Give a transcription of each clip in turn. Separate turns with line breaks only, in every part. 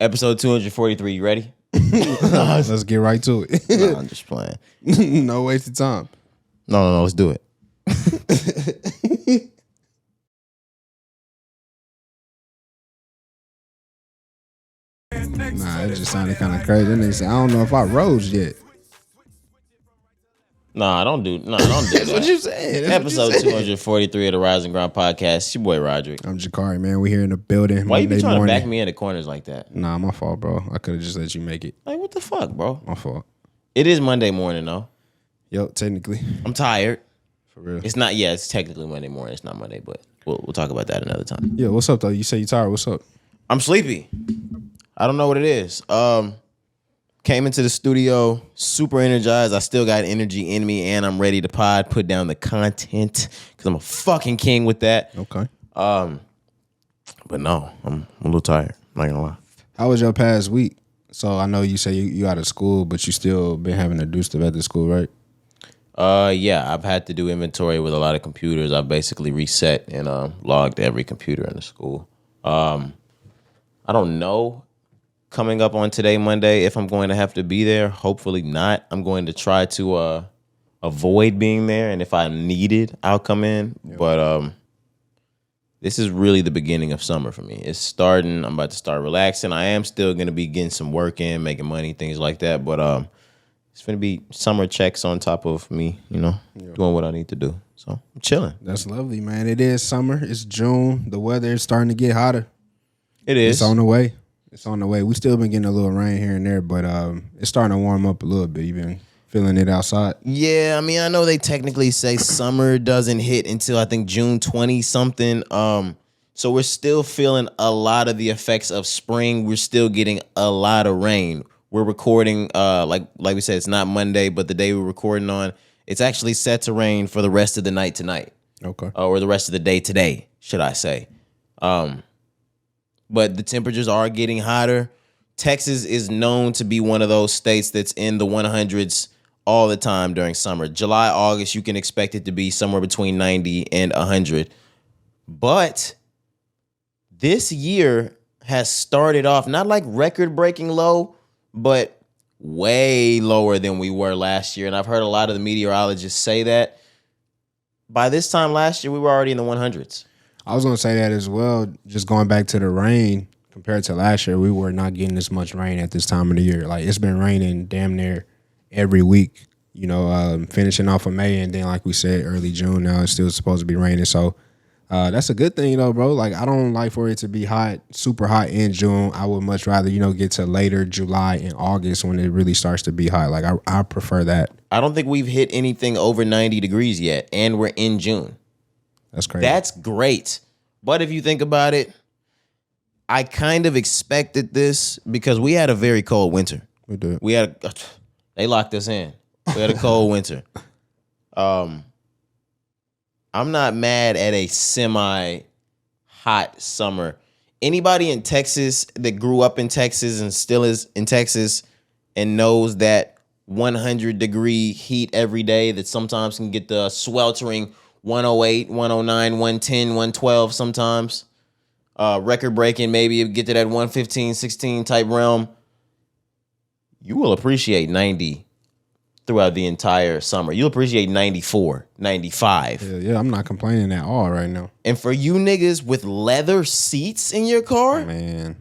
Episode 243. You ready?
Let's get right to it.
Nah, I'm just playing.
No wasted time.
No. Let's do it.
Nah, it just sounded kind of crazy. That nigga said, I don't know if I rose yet.
Nah, don't do that.
What you saying?
Episode 243 of the Rise and Grind podcast. It's your boy Roderick.
I'm Cari, man. We here in the building.
Why you be trying
morning.
to back me in the corners like that?
Nah, my fault, bro. I could have just let you make it.
Like, what the fuck, bro?
My fault.
It is Monday morning, though.
Yo, technically.
I'm tired.
For real.
It's not, it's technically Monday morning. It's not Monday, but we'll talk about that another time.
Yeah, what's up, though? You say you tired. What's up?
I'm sleepy. I don't know what it is. Came into the studio super energized. I still got energy in me, and I'm ready to put down the content because I'm a fucking king with that.
Okay.
But no, I'm a little tired. I'm not gonna lie.
How was your past week? So I know you say you out of school, but you still been having to do stuff at the school, right?
Yeah, I've had to do inventory with a lot of computers. I basically reset and logged every computer in the school. I don't know coming up on today, Monday, if I'm going to have to be there. Hopefully not. I'm going to try to avoid being there, and if I'm needed, I'll come in. Yep. But this is really the beginning of summer for me. It's starting. I'm about to start relaxing. I am still going to be getting some work in, making money, things like that. But it's going to be summer checks on top of me, doing what I need to do. So I'm chilling.
That's lovely, man. It is summer. It's June. The weather is starting to get hotter.
It is.
It's on the way. It's on the way. We still been getting a little rain here and there, but it's starting to warm up a little bit. You been feeling it outside?
Yeah, I mean, I know they technically say summer doesn't hit until I think June 20-something. So we're still feeling a lot of the effects of spring. We're still getting a lot of rain. We're recording, like we said, it's not Monday, but the day we're recording on, it's actually set to rain for the rest of the night tonight.
Okay.
Or the rest of the day today, should I say. But the temperatures are getting hotter. Texas is known to be one of those states that's in the 100s all the time during summer. July, August, you can expect it to be somewhere between 90 and 100. But this year has started off not like record-breaking low, but way lower than we were last year. And I've heard a lot of the meteorologists say that. By this time last year, we were already in the 100s.
I was going to say that as well. Just going back to the rain, compared to last year, we were not getting as much rain at this time of the year. Like, it's been raining damn near every week, finishing off of May. And then, like we said, early June, now it's still supposed to be raining. So that's a good thing, though, bro. Like, I don't like for it to be hot, super hot in June. I would much rather, get to later July and August when it really starts to be hot. Like, I prefer that.
I don't think we've hit anything over 90 degrees yet, and we're in June.
That's crazy.
That's great. But if you think about it, I kind of expected this because we had a very cold winter.
We did.
They locked us in. We had a cold winter. I'm not mad at a semi-hot summer. Anybody in Texas that grew up in Texas and still is in Texas and knows that 100-degree heat every day that sometimes can get the sweltering 108, 109, 110, 112 sometimes. Record breaking, maybe get to that 115, 16 type realm. You will appreciate 90 throughout the entire summer. You'll appreciate 94, 95.
Yeah, I'm not complaining at all right now.
And for you niggas with leather seats in your car,
man,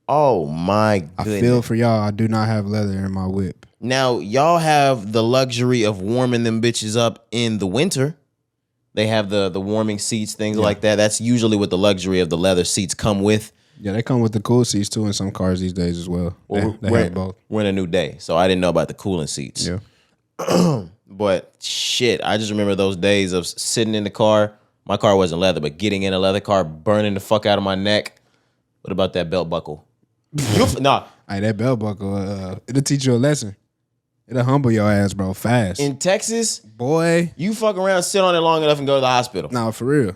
oh my goodness.
I feel for y'all. I do not have leather in my whip.
Now, y'all have the luxury of warming them bitches up in the winter. They have the warming seats, things like that. That's usually what the luxury of the leather seats come with.
Yeah, they come with the cool seats too in some cars these days as well. They have both.
We're in a new day, so I didn't know about the cooling seats.
Yeah.
But shit, I just remember those days of sitting in the car. My car wasn't leather, but getting in a leather car, burning the fuck out of my neck. What about that belt buckle? Nah.
Hey, that belt buckle, it'll teach you a lesson. It'll humble your ass, bro, fast.
In Texas,
boy,
you fuck around, sit on it long enough, and go to the hospital.
Nah, for real.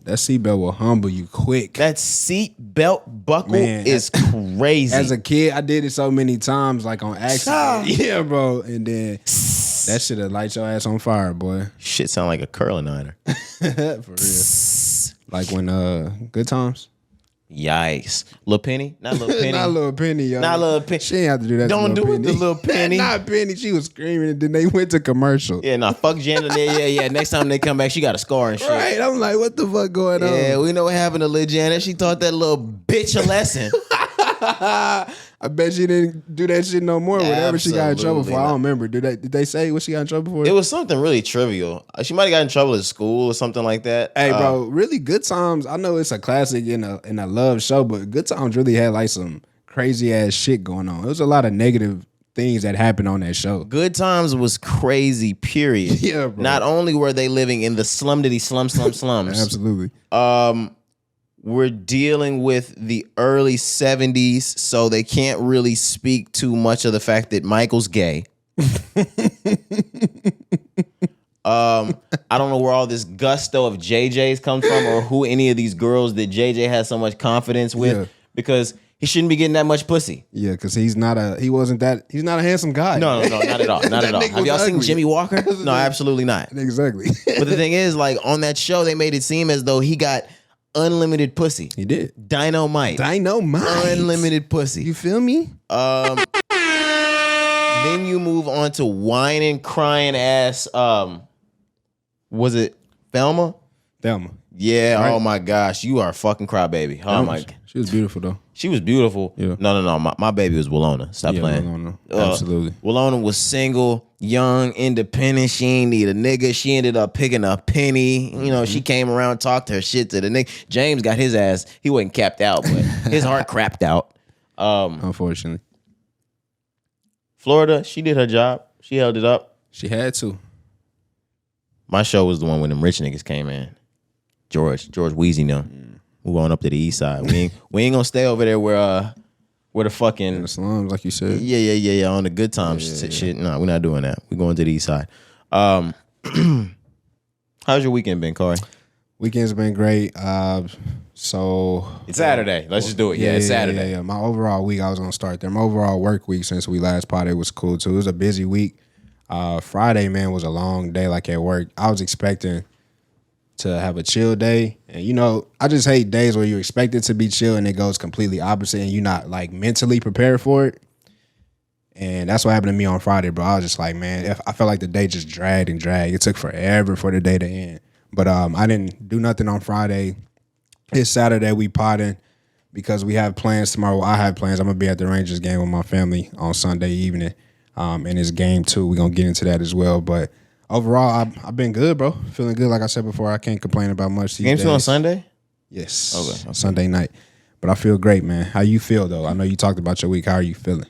That seatbelt will humble you quick.
That seatbelt buckle is crazy.
As a kid, I did it so many times, like on accident. Yeah, bro. And then that shit'll light your ass on fire, boy.
Shit sound like a curling ironer.
For real. Like when Good Times.
Yikes. Lil Penny? Not Lil Penny.
Not Lil Penny, yo.
Not Lil Penny.
She ain't have to do that.
Don't
to
do
Lil
it
Penny.
to Lil Penny.
Not Penny. She was screaming, and then they went to commercial.
Yeah, nah, fuck Janet. Yeah. Next time they come back, she got a scar and shit.
Right. I'm like, what the fuck going on?
Yeah, we know what happened to Lil Janet. She taught that little bitch a lesson.
I bet she didn't do that shit no more. Whatever she got in trouble for, I don't remember. Did they say what she got in trouble for?
It was something really trivial. She might have got in trouble at school or something like that.
Hey, bro, really Good Times. I know it's a classic in a love show, but Good Times really had like some crazy ass shit going on. It was a lot of negative things that happened on that show.
Good Times was crazy, period.
Yeah, bro.
Not only were they living in the slums.
Absolutely.
We're dealing with the early 70s, so they can't really speak too much of the fact that Michael's gay. I don't know where all this gusto of JJ's comes from or who any of these girls that JJ has so much confidence with because he shouldn't be getting that much pussy.
Yeah, because he's not a handsome guy.
No, not at all. Not at all. Have y'all seen Jimmy Walker? No, absolutely not.
Exactly.
But the thing is, like, on that show, they made it seem as though he got unlimited pussy.
He did.
Dynamite. Unlimited pussy.
You feel me?
Then you move on to whining, crying ass. Was it Thelma?
Thelma.
Yeah.
Right.
Oh my gosh, you are a fucking crybaby. Oh my.
She was beautiful though.
She was beautiful.
Yeah.
No. My baby was Willona. Stop playing.
Willona. Absolutely.
Willona was single, young, independent. She ain't need a nigga. She ended up picking a Penny. You know, she came around, talked her shit to the nigga. James got his ass. He wasn't capped out, but his heart crapped out.
Unfortunately.
Florida, she did her job. She held it up.
She had to.
My show was the one when them rich niggas came in. George Weezy now. We're going up to the east side. We ain't gonna stay over there where the fucking
In the slums, like you said.
Yeah. On the good times shit. No, we're not doing that. We're going to the east side. How's your weekend been, Cari?
Weekend's been great. So
it's Saturday. Let's just do it. Yeah, it's Saturday.
Yeah. My overall week, I was gonna start there. My overall work week since we last potted was cool too. It was a busy week. Friday, man, was a long day. Like at work, I was expecting to have a chill day, and you know, I just hate days where you expect it to be chill and it goes completely opposite, and you're not like mentally prepared for it. And that's what happened to me on Friday, bro. I was just like, man, I felt like the day just dragged. It took forever for the day to end. But I didn't do nothing on Friday. It's Saturday, we potting because we have plans tomorrow. Well, I have plans. I'm gonna be at the Rangers game with my family on Sunday evening. And it's game 2. We're gonna get into that as well. But overall, I've been good, bro. Feeling good. Like I said before, I can't complain about much these
Game
days.
2 on Sunday?
Yes.
Okay.
Sunday night. But I feel great, man. How you feel though? I know you talked about your week. How are you feeling?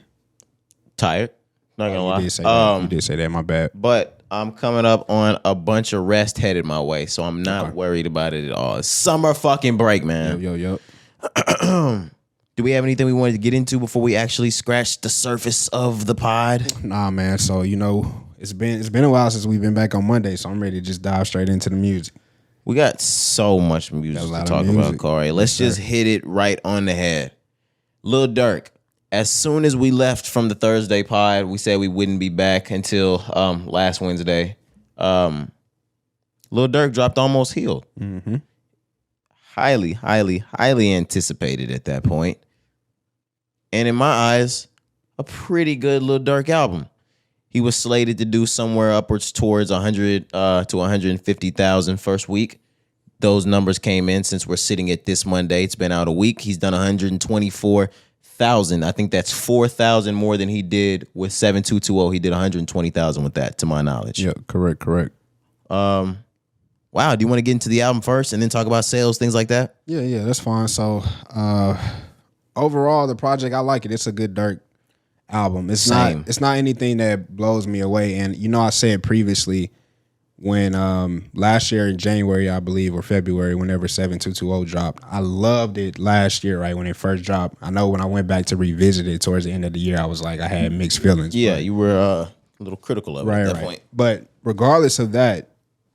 Tired. Not gonna lie.
You did say that. You did say that. My bad.
But I'm coming up on a bunch of rest headed my way, so I'm not worried about it at all. It's summer fucking break, man.
Yo.
Do we have anything we wanted to get into before we actually scratch the surface of the pod?
Nah, man. So you know, it's been a while since we've been back on Monday, so I'm ready to just dive straight into the music.
We got so much music to talk about, Cari. Let's just hit it right on the head. Lil Durk. As soon as we left from the Thursday pod, we said we wouldn't be back until last Wednesday. Lil Durk dropped Almost Healed.
Mm-hmm.
Highly anticipated at that point. And in my eyes, a pretty good Lil Durk album. He was slated to do somewhere upwards towards 100 to 150,000 first week. Those numbers came in since we're sitting at this Monday. It's been out a week. He's done 124,000. I think that's 4,000 more than he did with 7220. He did 120,000 with that, to my knowledge.
Yeah, correct.
Wow. Do you want to get into the album first and then talk about sales, things like that?
Yeah, that's fine. So overall, the project, I like it. It's a good Durk album. It's not anything that blows me away. And you know, I said previously when last year in January, I believe, or February, whenever 7220 dropped, I loved it last year, right, when it first dropped. I know when I went back to revisit it towards the end of the year, I was like, I had mixed feelings.
Yeah, you were a little critical of it at that point.
But regardless of that,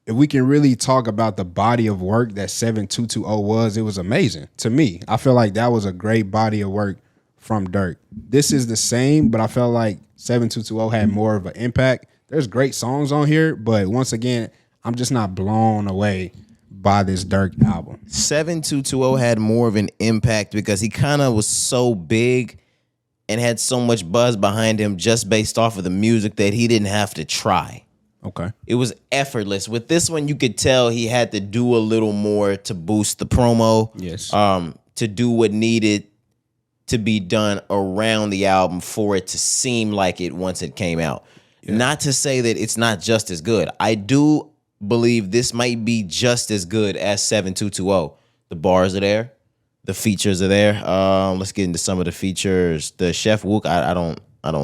if we can really talk about the body of work that 7220 was, it was amazing to me. I feel like that was a great body of work from Durk. This is the same, but I felt like 7220 had more of an impact. There's great songs on here, but once again, I'm just not blown away by this Durk album.
7220 had more of an impact because he kind of was so big and had so much buzz behind him just based off of the music that he didn't have to try.
Okay.
It was effortless. With this one, you could tell he had to do a little more to boost the promo.
Yes.
To do what needed to be done around the album for it to seem like it once it came out. Yeah. Not to say that it's not just as good. I do believe this might be just as good as 7220. The bars are there. The features are there. Let's get into some of the features. The Chef Wook, I don't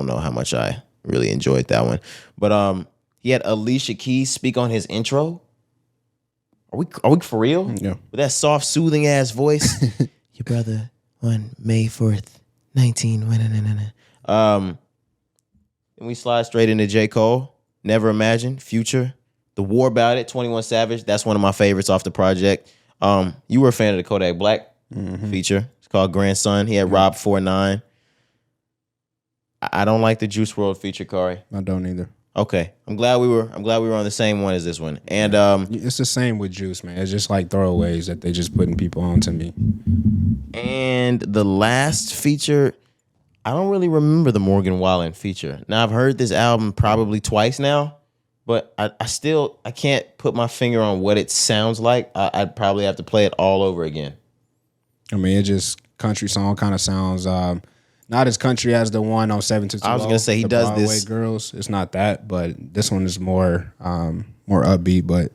know how much I really enjoyed that one. But he had Alicia Keys speak on his intro. Are we for real?
Yeah.
With that soft, soothing ass voice. Your brother on May 4th, 19. And we slide straight into J. Cole. Never Imagine, Future. The War About It, 21 Savage. That's one of my favorites off the project. You were a fan of the Kodak Black feature. It's called Grandson. He had Rob 49. I don't like the Juice WRLD feature, Cari.
I don't either.
Okay. I'm glad we were on the same one as this one. And
it's the same with Juice, man. It's just like throwaways that they just putting people on to me.
And the last feature, I don't really remember the Morgan Wallen feature. Now I've heard this album probably twice now, but I can't put my finger on what it sounds like. I'd probably have to play it all over again.
I mean, it just country song kind of sounds not as country as the one on 7220.
I was gonna say he does
Broadway
this.
Girls. It's not that, but this one is more upbeat, but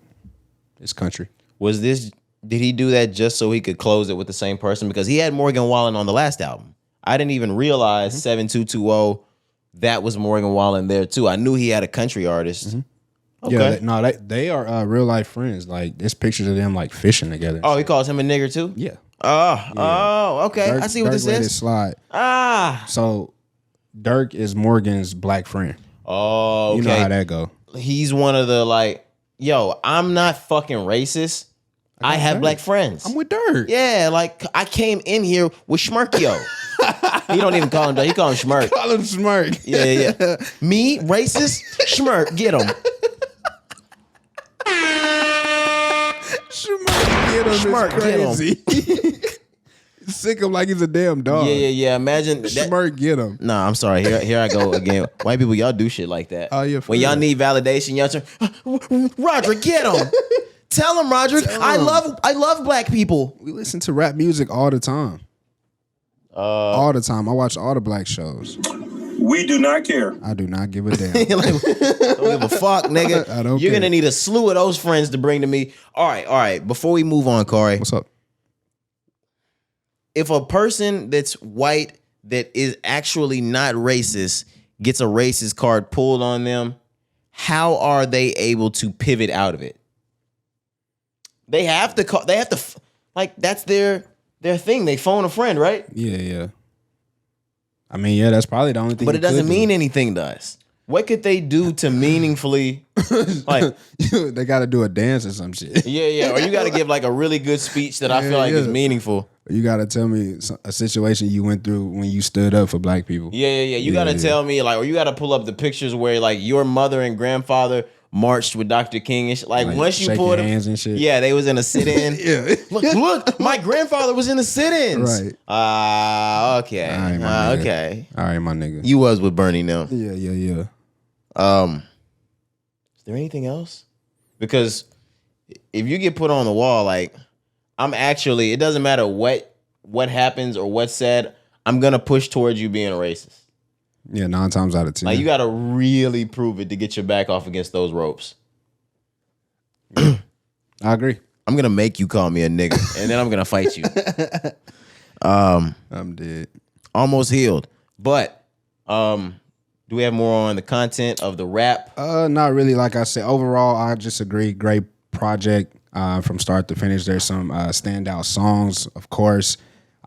it's country.
Did he do that just so he could close it with the same person? Because he had Morgan Wallen on the last album. I didn't even realize 7220, that was Morgan Wallen there too. I knew he had a country artist. Okay.
Yeah, they are real life friends. Like there's pictures of them like fishing together.
Oh, he calls him a nigger too?
Yeah.
Oh, okay.
Durk,
I see what this
let
is.
it slide. So Durk is Morgan's black friend.
Oh, okay.
You know how that go.
He's one of the yo, I'm not fucking racist. I have black friends.
I'm with Durk.
Yeah, I came in here with Schmirk Yo. He don't even call him that. He call him Schmirk.
Call him Schmirk.
Yeah. Me, racist, Schmirk, get him.
Schmirk, get him. Crazy. Sick him like he's a damn dog.
Yeah. Imagine that.
Schmirk, get him.
Nah, I'm sorry. Here I go again. White people, y'all do shit like that.
Oh, yeah.
When y'all need validation, y'all turn, Roderick, get him. Tell him, Roderick. I love black people.
We listen to rap music all the time. All the time. I watch all the black shows.
We do not care.
I do not give a damn.
Don't give a fuck, nigga.
I don't
You're
care.
gonna need a slew of those friends to bring to me. All right. Before we move on, Cari.
What's up?
If a person that's white that is actually not racist gets a racist card pulled on them, how are they able to pivot out of it? They have to that's their thing. They phone a friend, right?
Yeah. I mean, yeah, that's probably the only thing.
But it doesn't mean anything to us. What could they do to meaningfully
they got to do a dance or some shit.
Yeah. Or you got to give a really good speech that I feel like is meaningful.
You got to tell me a situation you went through when you stood up for black people.
Yeah. You got to tell me or you got to pull up the pictures where your mother and grandfather marched with Dr. King and shit. Once you pulled them,
hands and shit.
Yeah, they was in a sit-in.
Yeah.
Look, my grandfather was in the sit-ins.
Right.
Okay.
All right, my nigga.
Okay.
All right, my nigga.
You was with Bernie now.
Yeah.
Is there anything else? Because if you get put on the wall, I'm actually, it doesn't matter what happens or what's said, I'm gonna push towards you being a racist.
Yeah, 9 times out of 10.
You gotta really prove it to get your back off against those ropes.
I agree.
I'm gonna make you call me a nigga, and then I'm gonna fight you.
I'm dead.
Almost healed. But do we have more on the content of the rap?
Not really. Like I said, overall, I just agree. Great project from start to finish. There's some standout songs, of course.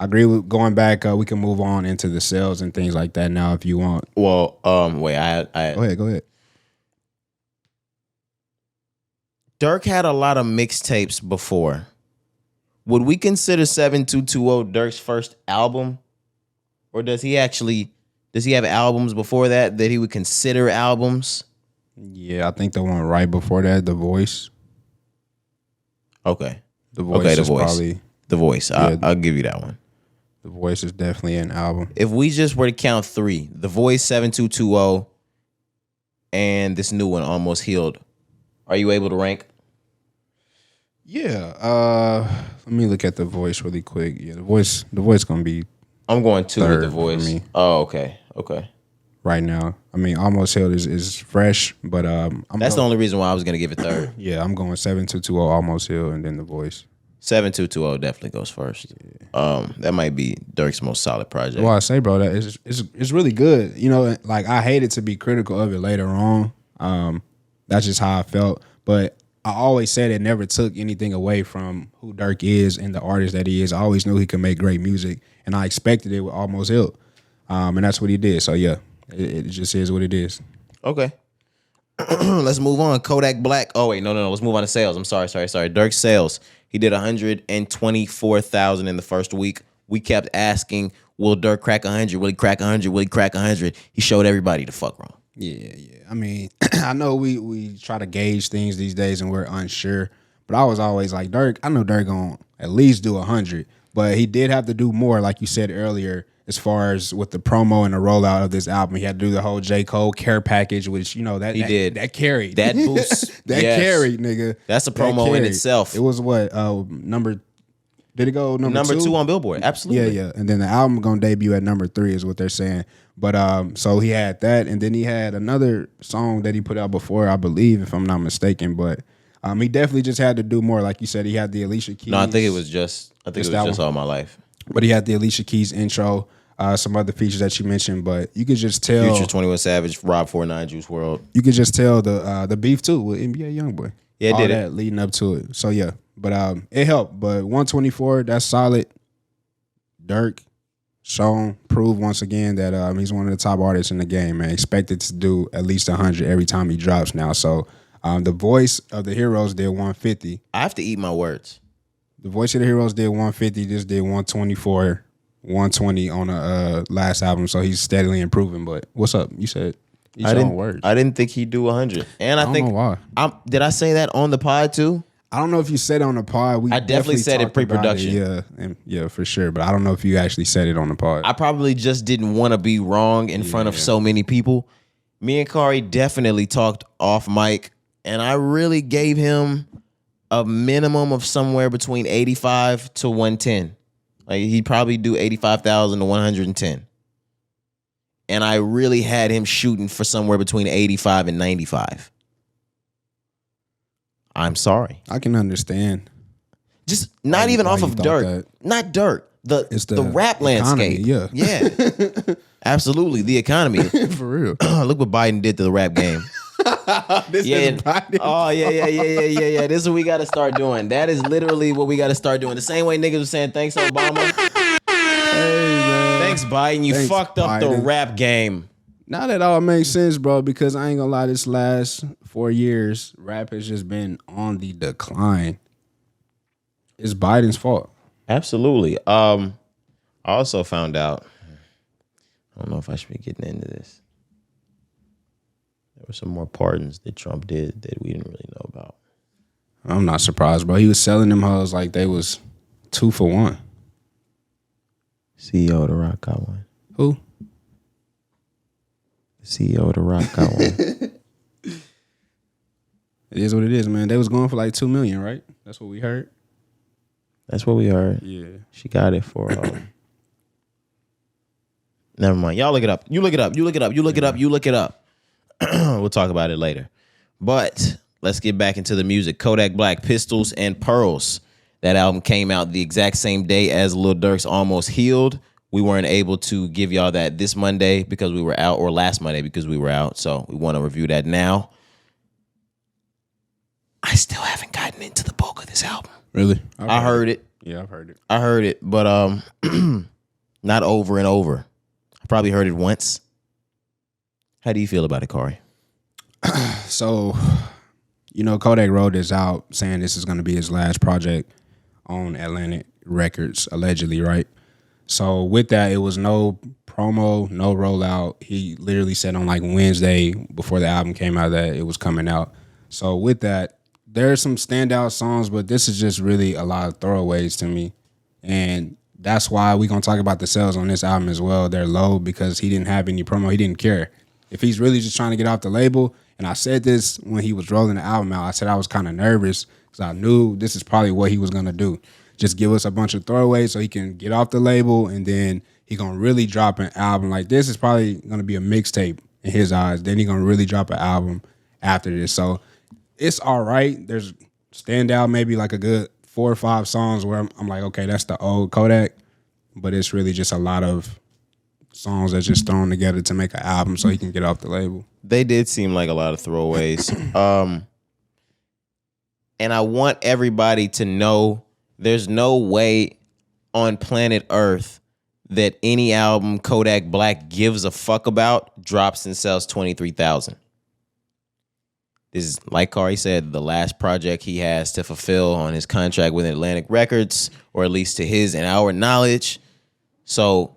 I agree with going back. We can move on into the sales and things like that now if you want.
Well, wait, I
Go ahead.
Durk had a lot of mixtapes before. Would we consider 7220 Durk's first album? Or does he have albums before that he would consider albums?
Yeah, I think the one right before that, The Voice.
Okay.
The Voice
Okay, The
is
Voice.
probably
The Voice. I'll give you that one.
The Voice is definitely an album.
If we just were to count 3, The Voice 7220 and this new one, Almost Healed, are you able to rank?
Yeah. Let me look at The Voice really quick. Yeah, The Voice gonna be
I'm going 2 with
third
The Voice.
for me.
Oh, okay. Okay.
right now. I mean, Almost Healed is fresh, but
That's the only reason why I was going to give it third.
Yeah, I'm going 7220 Almost Healed and then The Voice.
7220 definitely goes first. That might be Durk's most solid project.
Well, I say, bro, that it's really good. You know, like I hated to be critical of it later on. That's just how I felt. But I always said it never took anything away from who Durk is and the artist that he is. I always knew he could make great music, and I expected it with Almost Healed. And that's what he did. So yeah, it just is what it is.
Okay. Let's move on. Kodak Black. Oh wait, no. Let's move on to sales. I'm sorry. Durk's sales. He did 124,000 in the first week. We kept asking, will Durk crack 100? Will he crack 100? Will he crack 100? He showed everybody the fuck wrong.
Yeah. I mean, I know we try to gauge things these days and we're unsure, but I was always like, Durk, I know Durk gonna at least do 100, but he did have to do more, like you said earlier, as far as with the promo and the rollout of this album. He had to do the whole J. Cole care package, which, you know, that carried.
That boost.
That carried, nigga.
That's a promo in itself.
It was what, did it go number 2
on Billboard? Absolutely.
Yeah. And then the album gonna debut at number 3 is what they're saying. But so he had that, and then he had another song that he put out before, I believe, if I'm not mistaken. But he definitely just had to do more. Like you said, he had the Alicia Keys.
No, I think it was just All My Life.
But he had the Alicia Keys intro, some other features that you mentioned. But you could just tell
Future, 21 Savage, Rob 49, Juice WRLD.
You could just tell the beef too with NBA YoungBoy.
Yeah, it
all
did
that leading up to it. So yeah, but it helped. But 124, that's solid. Durk shown, proved once again that he's one of the top artists in the game, man. Expected to do at least 100 every time he drops now. So the Voice of the Heroes did 150.
I have to eat my words.
The Voice of the Heroes did 150. This did 124, 120 on the last album. So he's steadily improving. But what's up? You said
I didn't think he'd do 100. And I
don't
think
know why.
Did I say that on the pod too?
I don't know if you said it on the pod.
I definitely said it pre-production.
Yeah, for sure. But I don't know if you actually said it on the pod.
I probably just didn't want to be wrong in front of so many people. Me and Cari definitely talked off mic, and I really gave him a minimum of somewhere between 85 to 110. Like he'd probably do 85,000 to 110. And I really had him shooting for somewhere between 85 and 95. I'm sorry.
I can understand.
Just not even off of Durk. Not Durk. The rap landscape.
Economy,
yeah. Absolutely. The economy.
For real.
Look what Biden did to the rap game.
This is Biden.
Oh, yeah. This is what we got to start doing. That is literally what we got to start doing. The same way niggas was saying, thanks, Obama.
Hey, man.
Thanks, Biden. You fucked up the rap game.
Now that all makes sense, bro, because I ain't gonna lie, this last 4 years, rap has just been on the decline. It's Biden's fault.
Absolutely. I also found out, I don't know if I should be getting into this. There were some more pardons that Trump did that we didn't really know about.
I'm not surprised, bro. He was selling them hoes like they was 2 for 1.
CEO of The Rock got one.
Who?
CEO of The Rock got one.
It is what it is, man. They was going for like $2 million, right? That's what we heard.
That's what we heard.
Yeah.
She got it for never mind. Y'all look it up. You look it up. We'll talk about it later. But let's get back into the music. Kodak Black, Pistols and Pearls. That album came out the exact same day as Lil Durk's Almost Healed. We weren't able to give y'all that this Monday because we were out, or last Monday because we were out. So we want to review that now. I still haven't gotten into the bulk of this album.
Really?
I heard it.
Yeah, I've heard it.
I heard it, but not over and over. I probably heard it once. How do you feel about it, Cari?
So, Kodak wrote this out saying this is going to be his last project on Atlantic Records, allegedly, right? So with that, it was no promo, no rollout. He literally said on like Wednesday before the album came out that it was coming out. So with that, There are some standout songs, but this is just really a lot of throwaways to me. And that's why we're going to talk about the sales on this album as well. They're low because he didn't have any promo. He didn't care. If he's really just trying to get off the label, and I said this when he was rolling the album out, I said I was kind of nervous because I knew this is probably what he was going to do. Just give us a bunch of throwaways so he can get off the label, and then he going to really drop an album. Like, this is probably going to be a mixtape in his eyes. Then he going to really drop an album after this. So it's all right. There's standout maybe like a good 4 or 5 songs where I'm like, okay, that's the old Kodak. But it's really just a lot of songs that's just thrown together to make an album so he can get off the label.
They did seem like a lot of throwaways. And I want everybody to know there's no way on planet Earth that any album Kodak Black gives a fuck about drops and sells 23,000. This is, like Cari said, the last project he has to fulfill on his contract with Atlantic Records, or at least to his and our knowledge. So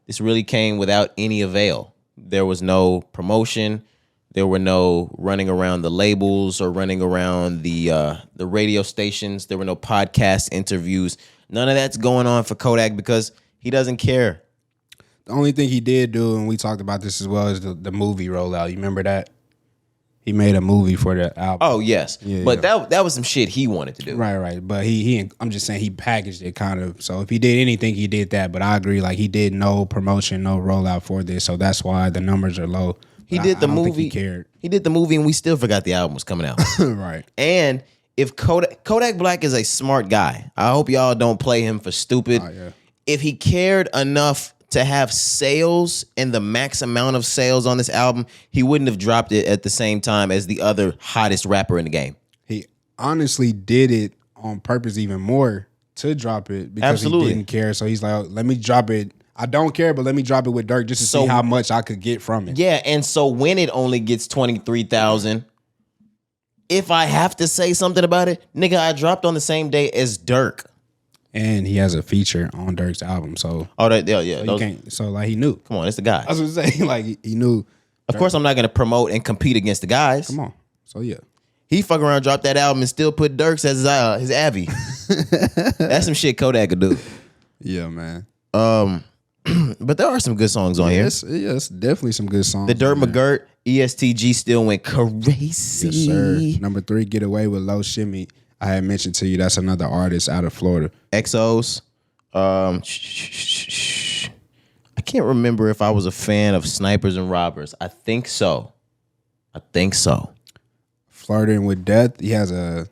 this really came without any avail. There was no promotion. There were no running around the labels or running around the radio stations. There were no podcast interviews. None of that's going on for Kodak because he doesn't care.
The only thing he did do, and we talked about this as well, is the movie rollout. You remember that? He made a movie for the album.
Oh, yes.
Yeah,
but that was some shit he wanted to do.
Right. But he I'm just saying he packaged it kind of. So if he did anything, he did that. But I agree, like he did no promotion, no rollout for this. So that's why the numbers are low.
He did the
I don't
movie.
think he cared.
He did the movie and we still forgot the album was coming out.
Right.
And if Kodak Black is a smart guy, I hope y'all don't play him for stupid.
Yeah.
If he cared enough to have sales and the max amount of sales on this album, he wouldn't have dropped it at the same time as the other hottest rapper in the game.
He honestly did it on purpose even more to drop it because
Absolutely.
he didn't care. So he's like, oh, let me drop it. I don't care, but let me drop it with Durk just to see how much I could get from it.
Yeah, and so when it only gets 23,000, if I have to say something about it, nigga, I dropped on the same day as Durk.
And he has a feature on Durk's album. So
So
like he knew.
Come on, it's the guy.
I was gonna say, like he knew.
Of course, I'm not gonna promote and compete against the guys.
Come on. So yeah.
He fuck around, dropped that album, and still put Durk's as his Abby. That's some shit Kodak could do.
Yeah, man.
But there are some good songs on here.
Yes, definitely some good songs.
The Dirt McGirt, ESTG still went crazy.
Yes, sir. Number 3, Get Away with Low Shimmy. I had mentioned to you that's another artist out of Florida.
XOs. I can't remember if I was a fan of Snipers and Robbers. I think so.
Flirting with Death. He has a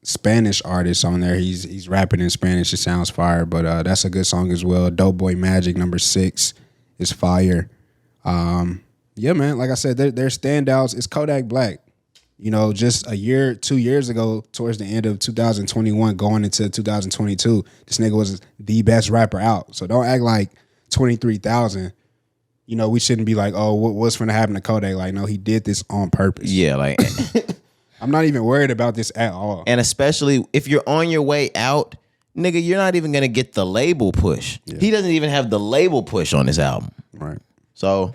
Spanish artist on there. He's rapping in Spanish. It sounds fire, but that's a good song as well. Dope Boy Magic, number 6, is fire. Yeah, man. Like I said, they're standouts. It's Kodak Black. You know, just 2 years ago, towards the end of 2021, going into 2022, this nigga was the best rapper out. So don't act like 23,000. You know, we shouldn't be like, oh, what's going to happen to Kodak? Like, no, he did this on purpose.
Yeah, like
I'm not even worried about this at all.
And especially if you're on your way out, nigga, you're not even gonna get the label push. Yeah. He doesn't even have the label push on this album.
Right.
So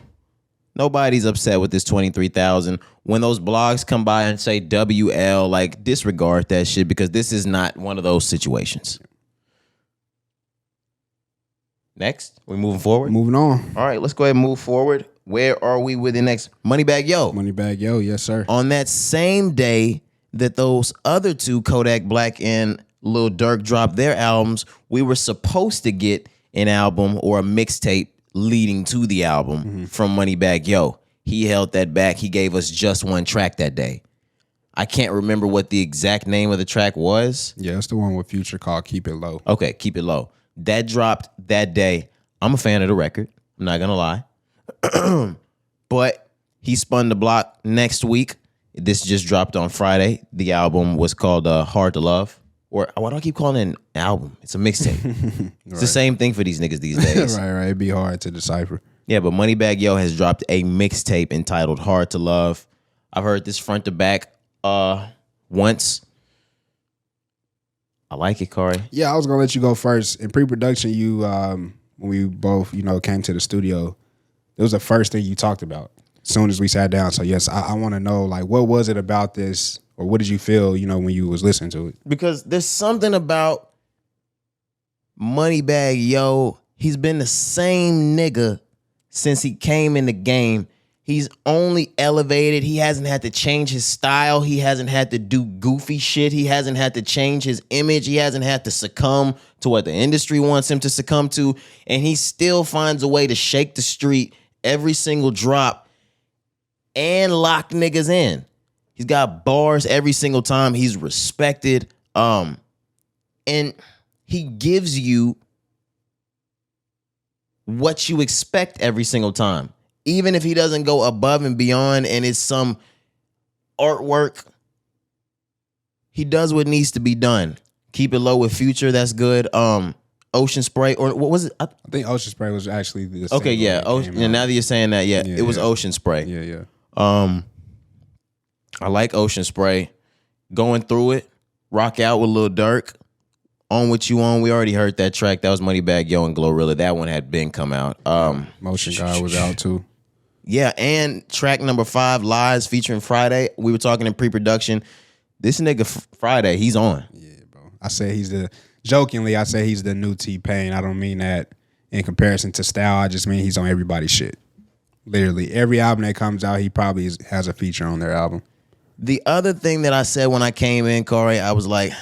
nobody's upset with this 23,000. When those blogs come by and say WL, like, disregard that shit because this is not one of those situations. Next, we moving forward?
Moving on.
All right, let's go ahead and move forward. Where are we with the next? Moneybagg Yo.
Moneybagg Yo, yes, sir.
On that same day that those other two, Kodak Black and Lil Durk, dropped their albums, we were supposed to get an album or a mixtape leading to the album from Moneybagg Yo. He held that back. He gave us just one track that day. I can't remember what the exact name of the track was.
Yeah, it's the one with Future called Keep It Low.
Okay, Keep It Low. That dropped that day. I'm a fan of the record. I'm not going to lie. But he spun the block next week. This just dropped on Friday. The album was called Hard to Love. Or why do I keep calling it an album? It's a mixtape. It's the same thing for these niggas these days.
Right. It'd be hard to decipher.
Yeah, but Moneybagg Yo has dropped a mixtape entitled Hard to Love. I've heard this front to back once. I like it, Cari.
Yeah, I was gonna let you go first. In pre-production, you when we both, came to the studio, it was the first thing you talked about as soon as we sat down. So yes, I want to know, like, what was it about this Or what did you feel, you know, when you was listening to it?
Because there's something about Moneybagg Yo. He's been the same nigga since he came in the game. He's only elevated. He hasn't had to change his style. He hasn't had to do goofy shit. He hasn't had to change his image. He hasn't had to succumb to what the industry wants him to succumb to. And he still finds a way to shake the street every single drop and lock niggas in. He's got bars every single time. He's respected. And he gives you what you expect every single time. Even if he doesn't go above and beyond and it's some artwork, he does what needs to be done. Keep It Low with Future, that's good. Ocean Spray, or what was it?
I think Ocean Spray was actually the
okay, yeah. And now that you're saying that, it was Ocean Spray.
Yeah.
I like Ocean Spray. Going Through It, Rock Out with Lil Durk. On What You On, we already heard that track. That was Moneybagg Yo and Glorilla. That one had been come out.
Motion God was out too.
Yeah, and track number 5, Lies, featuring Friday. We were talking in pre-production. This nigga Friday, he's on.
Yeah, bro. I say he's the new T-Pain. I don't mean that in comparison to style. I just mean he's on everybody's shit. Literally, every album that comes out, he probably has a feature on their album.
The other thing that I said when I came in, Cari, I was like,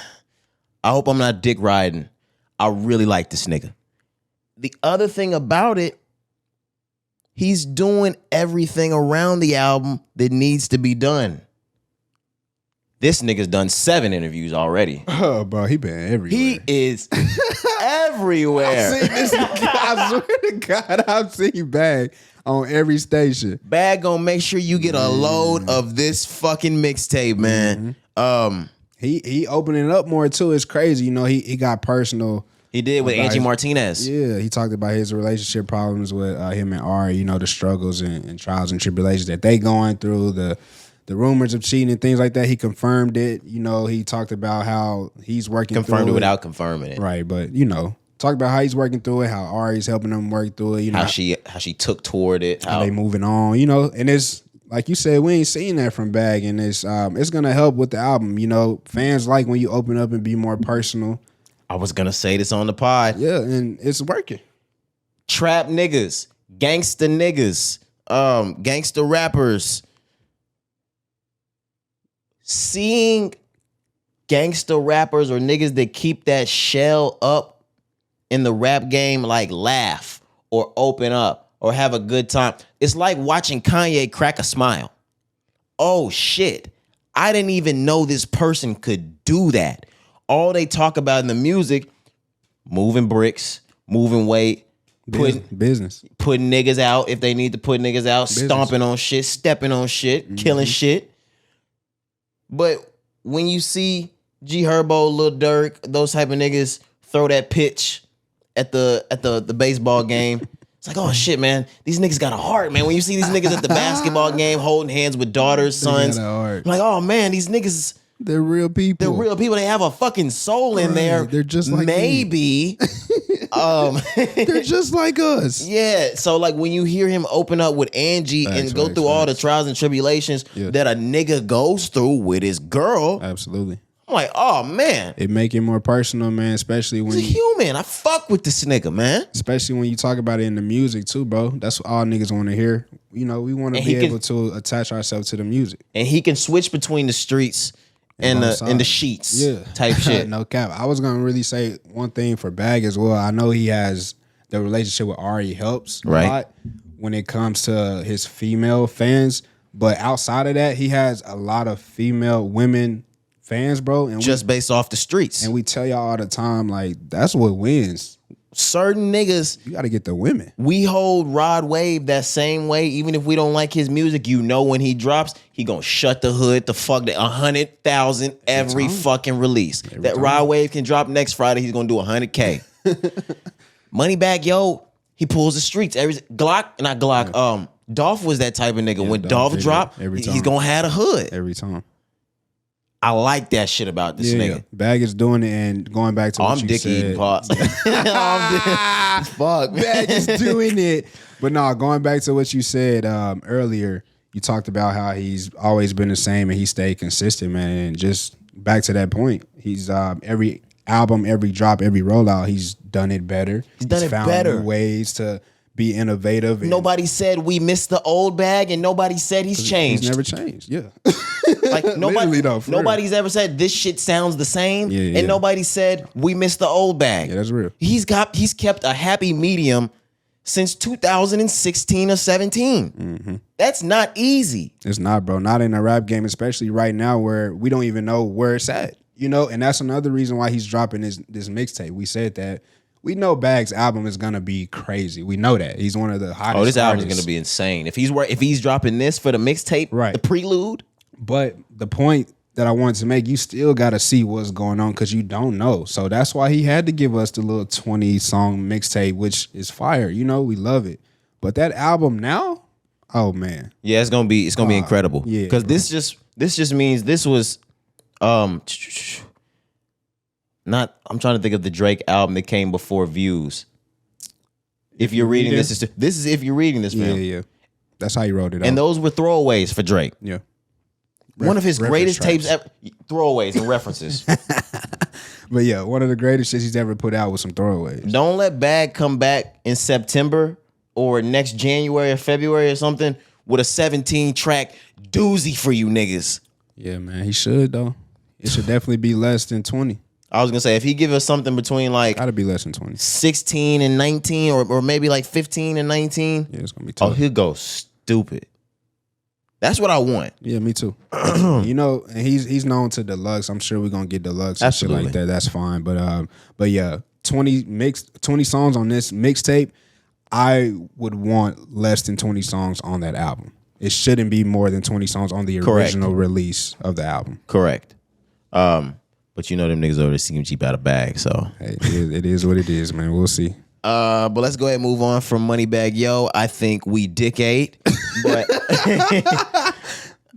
I hope I'm not dick riding. I really like this nigga. The other thing about it, he's doing everything around the album that needs to be done. This nigga's done 7 interviews already.
Oh, bro, he been everywhere.
He is everywhere.
I've seen this nigga, I swear to God, I've seen Bag on every station.
Bag gonna make sure you get a load of this fucking mixtape, man.
He opening it up more too. It's crazy. You know, he got personal.
He did with Angie Martinez.
Yeah, he talked about his relationship problems with him and Ari, you know, the struggles and trials and tribulations that they going through, the rumors of cheating and things like that. He confirmed it. You know, he talked about how he's working
confirmed
through
it without confirming it.
Right, but, you know, talked about how he's working through it, how Ari's helping him work through it. You know,
how she took toward it.
How they moving on, you know, and it's, like you said, we ain't seen that from Bag, and it's gonna help with the album. You know, fans like when you open up and be more personal.
I was gonna say this on the pod.
Yeah, and it's working.
Trap niggas, gangster niggas, gangster rappers. Seeing gangster rappers or niggas that keep that shell up in the rap game, like laugh or open up or have a good time. It's like watching Kanye crack a smile. Oh shit, I didn't even know this person could do that. All they talk about in the music, moving bricks, moving weight, putting niggas out if they need to put niggas out, stomping on shit, stepping on shit, killing shit. But when you see G Herbo, Lil Durk, those type of niggas throw that pitch at the baseball game, it's like, oh shit, man, these niggas got a heart, man. When you see these niggas at the basketball game holding hands with daughters, sons, I'm like, oh man, these niggas,
they're real people.
They're real people. They have a fucking soul in there.
They're just like
maybe.
They're just like us.
Yeah. So like when you hear him open up with Angie and go through all the trials and tribulations that a nigga goes through with his girl.
Absolutely.
I'm like, oh man.
It make it more personal, man, especially when
he's a human. I fuck with this nigga, man.
Especially when you talk about it in the music too, bro. That's what all niggas want to hear. You know, we want to be able to attach ourselves to the music.
And he can switch between the streets and the sheets, type shit.
No cap. I was gonna really say one thing for Bag as well. I know he has the relationship with Ari helps a lot when it comes to his female fans, but outside of that, he has a lot of female women fans, bro. And
just based off the streets.
And we tell y'all all the time, like, that's what wins.
Certain niggas,
you gotta get the women.
We hold Rod Wave that same way. Even if we don't like his music, you know when he drops, he gonna shut the hood the fuck down. 100,000 every fucking release. That Rod Wave can drop next Friday, he's gonna do 100K. Moneybagg Yo, he pulls the streets. Dolph was that type of nigga. When Dolph dropped, he's gonna have a hood
every time.
I like that shit about this nigga.
Yeah. Bag is doing it, and going back to what you said.
Eating pots.
Fuck, Bag is doing it. But no, going back to what you said earlier, you talked about how he's always been the same and he stayed consistent, man. And just back to that point, he's every album, every drop, every rollout, he's done it better.
He's
found
better.
New ways to be innovative.
Nobody said we missed the old bag, and nobody said he's changed.
He's never changed. Yeah.
Like nobody's ever said this shit sounds the same, and nobody said we missed the old bag.
Yeah, that's real.
He's kept a happy medium since 2016 or 17.
Mm-hmm.
That's not easy.
It's not, bro. Not in the rap game, especially right now where we don't even know where it's at. You know, and that's another reason why he's dropping this mixtape. We said that. We know Bag's album is gonna be crazy. We know that. He's one of the hottest.
Oh, this album is
artists.
gonna be insane. If he's dropping this for the mixtape,
right,
the prelude.
But the point that I wanted to make, you still gotta see what's going on because you don't know. So that's why he had to give us the little 20-song mixtape, which is fire. You know, we love it. But that album now, oh man.
Yeah, it's gonna be incredible.
Yeah.
Because this just means this was not, I'm trying to think of the Drake album that came before Views. If you're reading this is if you're reading this, man.
Yeah. That's how you wrote it out.
And those were throwaways for Drake.
Yeah.
One of his greatest
tracks.
tapes ever. Throwaways and references.
But yeah, one of the greatest shit he's ever put out with some throwaways.
Don't let Bag come back in September or next January or February or something with a 17-track doozy for you niggas.
Yeah, man. He should, though. It should definitely be less than 20.
I was gonna say, if he give us something between like
gotta be less than 20,
16 and 19, or maybe like 15 and 19.
Yeah, it's gonna be tough.
Oh, he'll go stupid. That's what I want.
Yeah, me too. You know, and he's known to deluxe. I'm sure we're gonna get deluxe and
Absolutely.
shit like that. That's fine. But yeah, 20 songs on this mixtape. I would want less than 20 songs on that album. It shouldn't be more than 20 songs on the original release of the album.
Correct. But you know them niggas over there seem cheap out of bag, so
hey, it is what it is, man. We'll see.
But let's go ahead and move on from Moneybagg Yo. I think we dick ate, but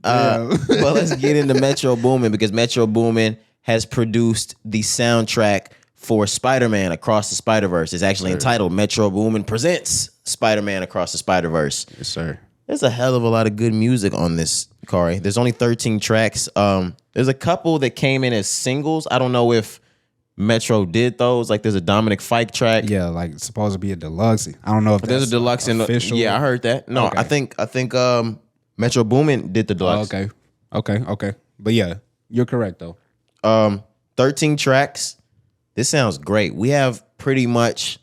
but let's get into Metro Boomin, because Metro Boomin has produced the soundtrack for Spider-Man Across the Spider-Verse. It's actually entitled Metro Boomin Presents Spider-Man Across the Spider-Verse.
Yes, sir.
There's a hell of a lot of good music on this, Cari. There's only 13 tracks. There's a couple that came in as singles. I don't know if Metro did those. Like there's a Dominic Fike track.
Yeah, like it's supposed to be a deluxe. I don't know if
there's a deluxe
official.
Yeah, I heard that. No,
okay.
I think Metro Boomin did the deluxe.
Okay. But yeah, you're correct though.
13 tracks. This sounds great. We have pretty much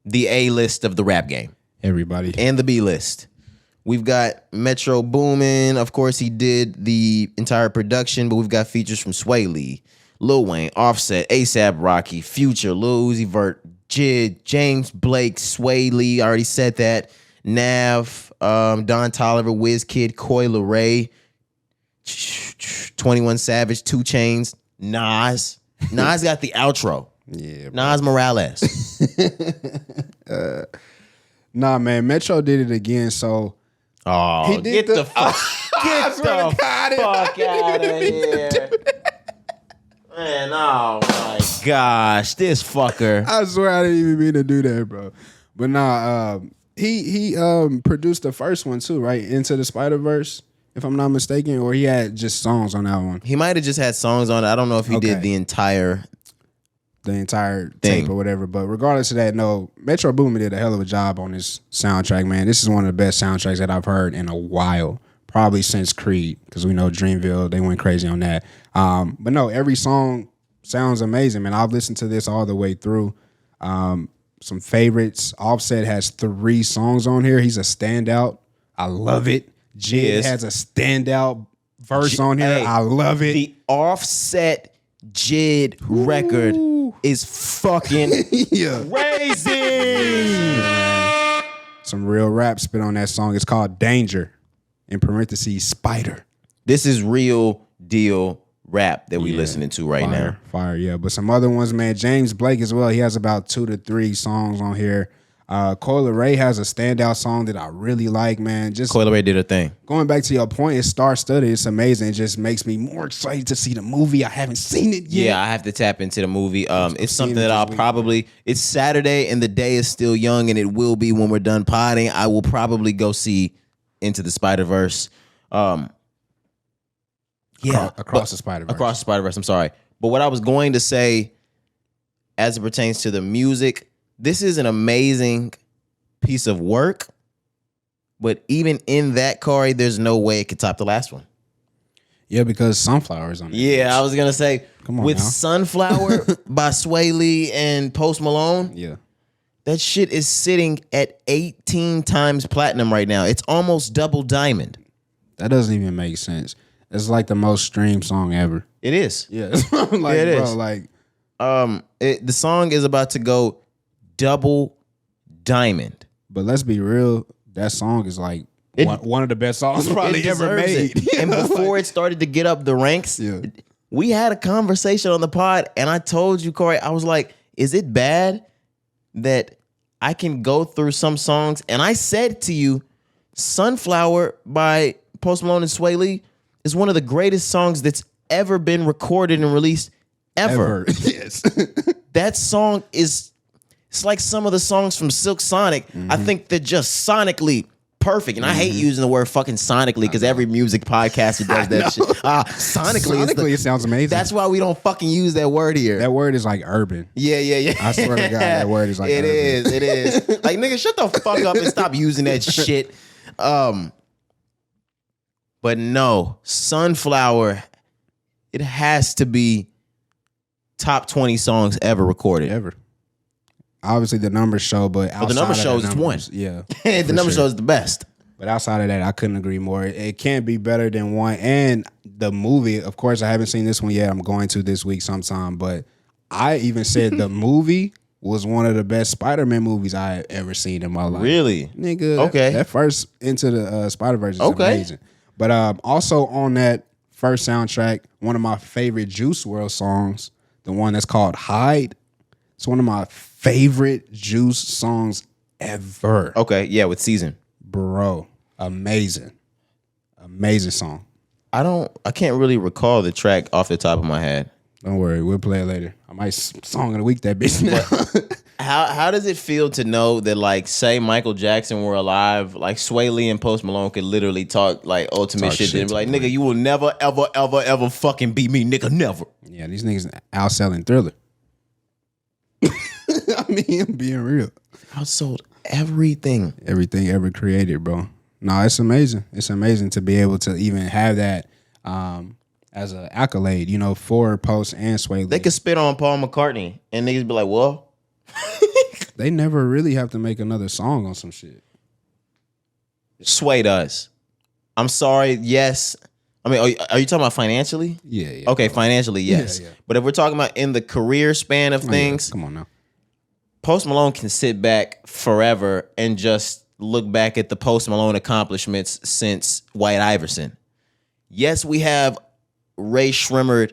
the A list of the rap game.
Everybody.
And the B list. We've got Metro Boomin. Of course, he did the entire production, but we've got features from Sway Lee, Lil Wayne, Offset, ASAP Rocky, Future, Lil Uzi Vert, Jid, James Blake, Sway Lee, I already said that, Nav, Don Toliver, WizKid, Coi Leray, 21 Savage, 2 Chainz, Nas. Nas got the outro.
Yeah, bro.
Nas Morales.
Nah, man, Metro did it again, so
he did get the fuck out of here. Man, oh my gosh, this fucker.
I swear I didn't even mean to do that, bro. But nah, he produced the first one too, right? Into the Spider-Verse, if I'm not mistaken, or he had just songs on that one.
He might have just had songs on it. I don't know if he did the entire
tape or whatever. But regardless of that, no, Metro Boomin did a hell of a job on this soundtrack, man. This is one of the best soundtracks that I've heard in a while, probably since Creed, because we know Dreamville, they went crazy on that. But no, every song sounds amazing, man. I've listened to this all the way through. Some favorites. Offset has 3 songs on here. He's a standout. I love it. Jid has a standout verse on here. I love it.
The Offset Jid record is fucking crazy.
Some real rap spit on that song. It's called Danger, in parentheses, Spider.
This is real deal rap that we listening to right now.
Fire, yeah. But some other ones, man. James Blake as well. He has about 2 to 3 songs on here. Coi Leray has a standout song that I really like, man. Just
Coi Leray did a thing.
Going back to your point, it's star-studded. It's amazing. It just makes me more excited to see the movie. I haven't seen it yet.
Yeah, I have to tap into the movie. It's something that I'll probably... It's Saturday and the day is still young, and it will be when we're done potting. I will probably go see Into the Spider-Verse. Yeah,
Across the Spider-Verse.
Across the Spider-Verse, I'm sorry. But what I was going to say as it pertains to the music, this is an amazing piece of work. But even in that, Cari, there's no way it could top the last one.
Yeah, because Sunflower's on it.
Yeah, I was going to say,
Come on
with
now.
Sunflower by Sway Lee and Post Malone,
Yeah.
that shit is sitting at 18 times platinum right now. It's almost double diamond.
That doesn't even make sense. It's like the most streamed song ever.
It is.
Yeah. Like,
Yeah, it
bro,
is.
like,
The song is about to go double diamond.
but let's be real, that song is like one of the best songs probably
It
ever
deserves
made.
it. And before it started to get up the ranks,
Yeah.
we had a conversation on the pod, and I told you, Cari, I was like, is it bad that I can go through some songs? And I said to you, Sunflower by Post Malone and Sway Lee is one of the greatest songs that's ever been recorded and released ever.
Yes.
That song is, it's like some of the songs from Silk Sonic. I think they're just sonically perfect. And I hate using the word fucking sonically because every music podcaster does that shit. Sonically,
it sounds amazing.
that's why we don't fucking use that word here.
That word is like urban.
Yeah.
I swear to God, that word is like
It
urban.
is. Like, nigga, shut the fuck up and stop using that shit. But no, Sunflower, it has to be top 20 songs ever recorded.
Ever. Obviously, the numbers show, but outside
the number
of the
shows it's
numbers,
one.
Yeah.
The
for
number
sure.
shows the best.
But outside of that, I couldn't agree more. It can't be better than one. And the movie, of course, I haven't seen this one yet. I'm going to this week sometime. But I even said the movie was one of the best Spider-Man movies I had ever seen in my life.
Really?
Nigga.
Okay.
That first Into the Spider-Verse is
Okay.
amazing. But also on that first soundtrack, one of my favorite Juice WRLD songs, the one that's called Hide. It's one of my favorite Juice songs ever.
Okay, yeah, with Season.
Bro, amazing song.
I can't really recall the track off the top of my head.
Don't worry, we'll play it later. I might song of the week that bitch now.
How does it feel to know that, like, say Michael Jackson were alive, like Sway Lee and Post Malone could literally talk like ultimate
Talk
shit to him,
shit
like,
to
nigga, you will never, ever, ever, ever fucking beat me, nigga, never.
Yeah, these niggas outselling Thriller. I mean, I'm being real.
Outsold everything.
Everything ever created, bro. No, it's amazing. It's amazing to be able to even have that as an accolade, you know, for Post and Sway Lee.
They could spit on Paul McCartney and niggas be like, well,
They never really have to make another song on some shit.
Sway does. I'm sorry, yes. I mean, are you talking about financially?
Yeah.
Okay, financially, yes.
Yeah.
But if we're talking about in the career span of
Oh, yeah.
things,
Come on now.
Post Malone can sit back forever and just look back at the Post Malone accomplishments since White Iverson. Yes, we have Ray Shrimmered,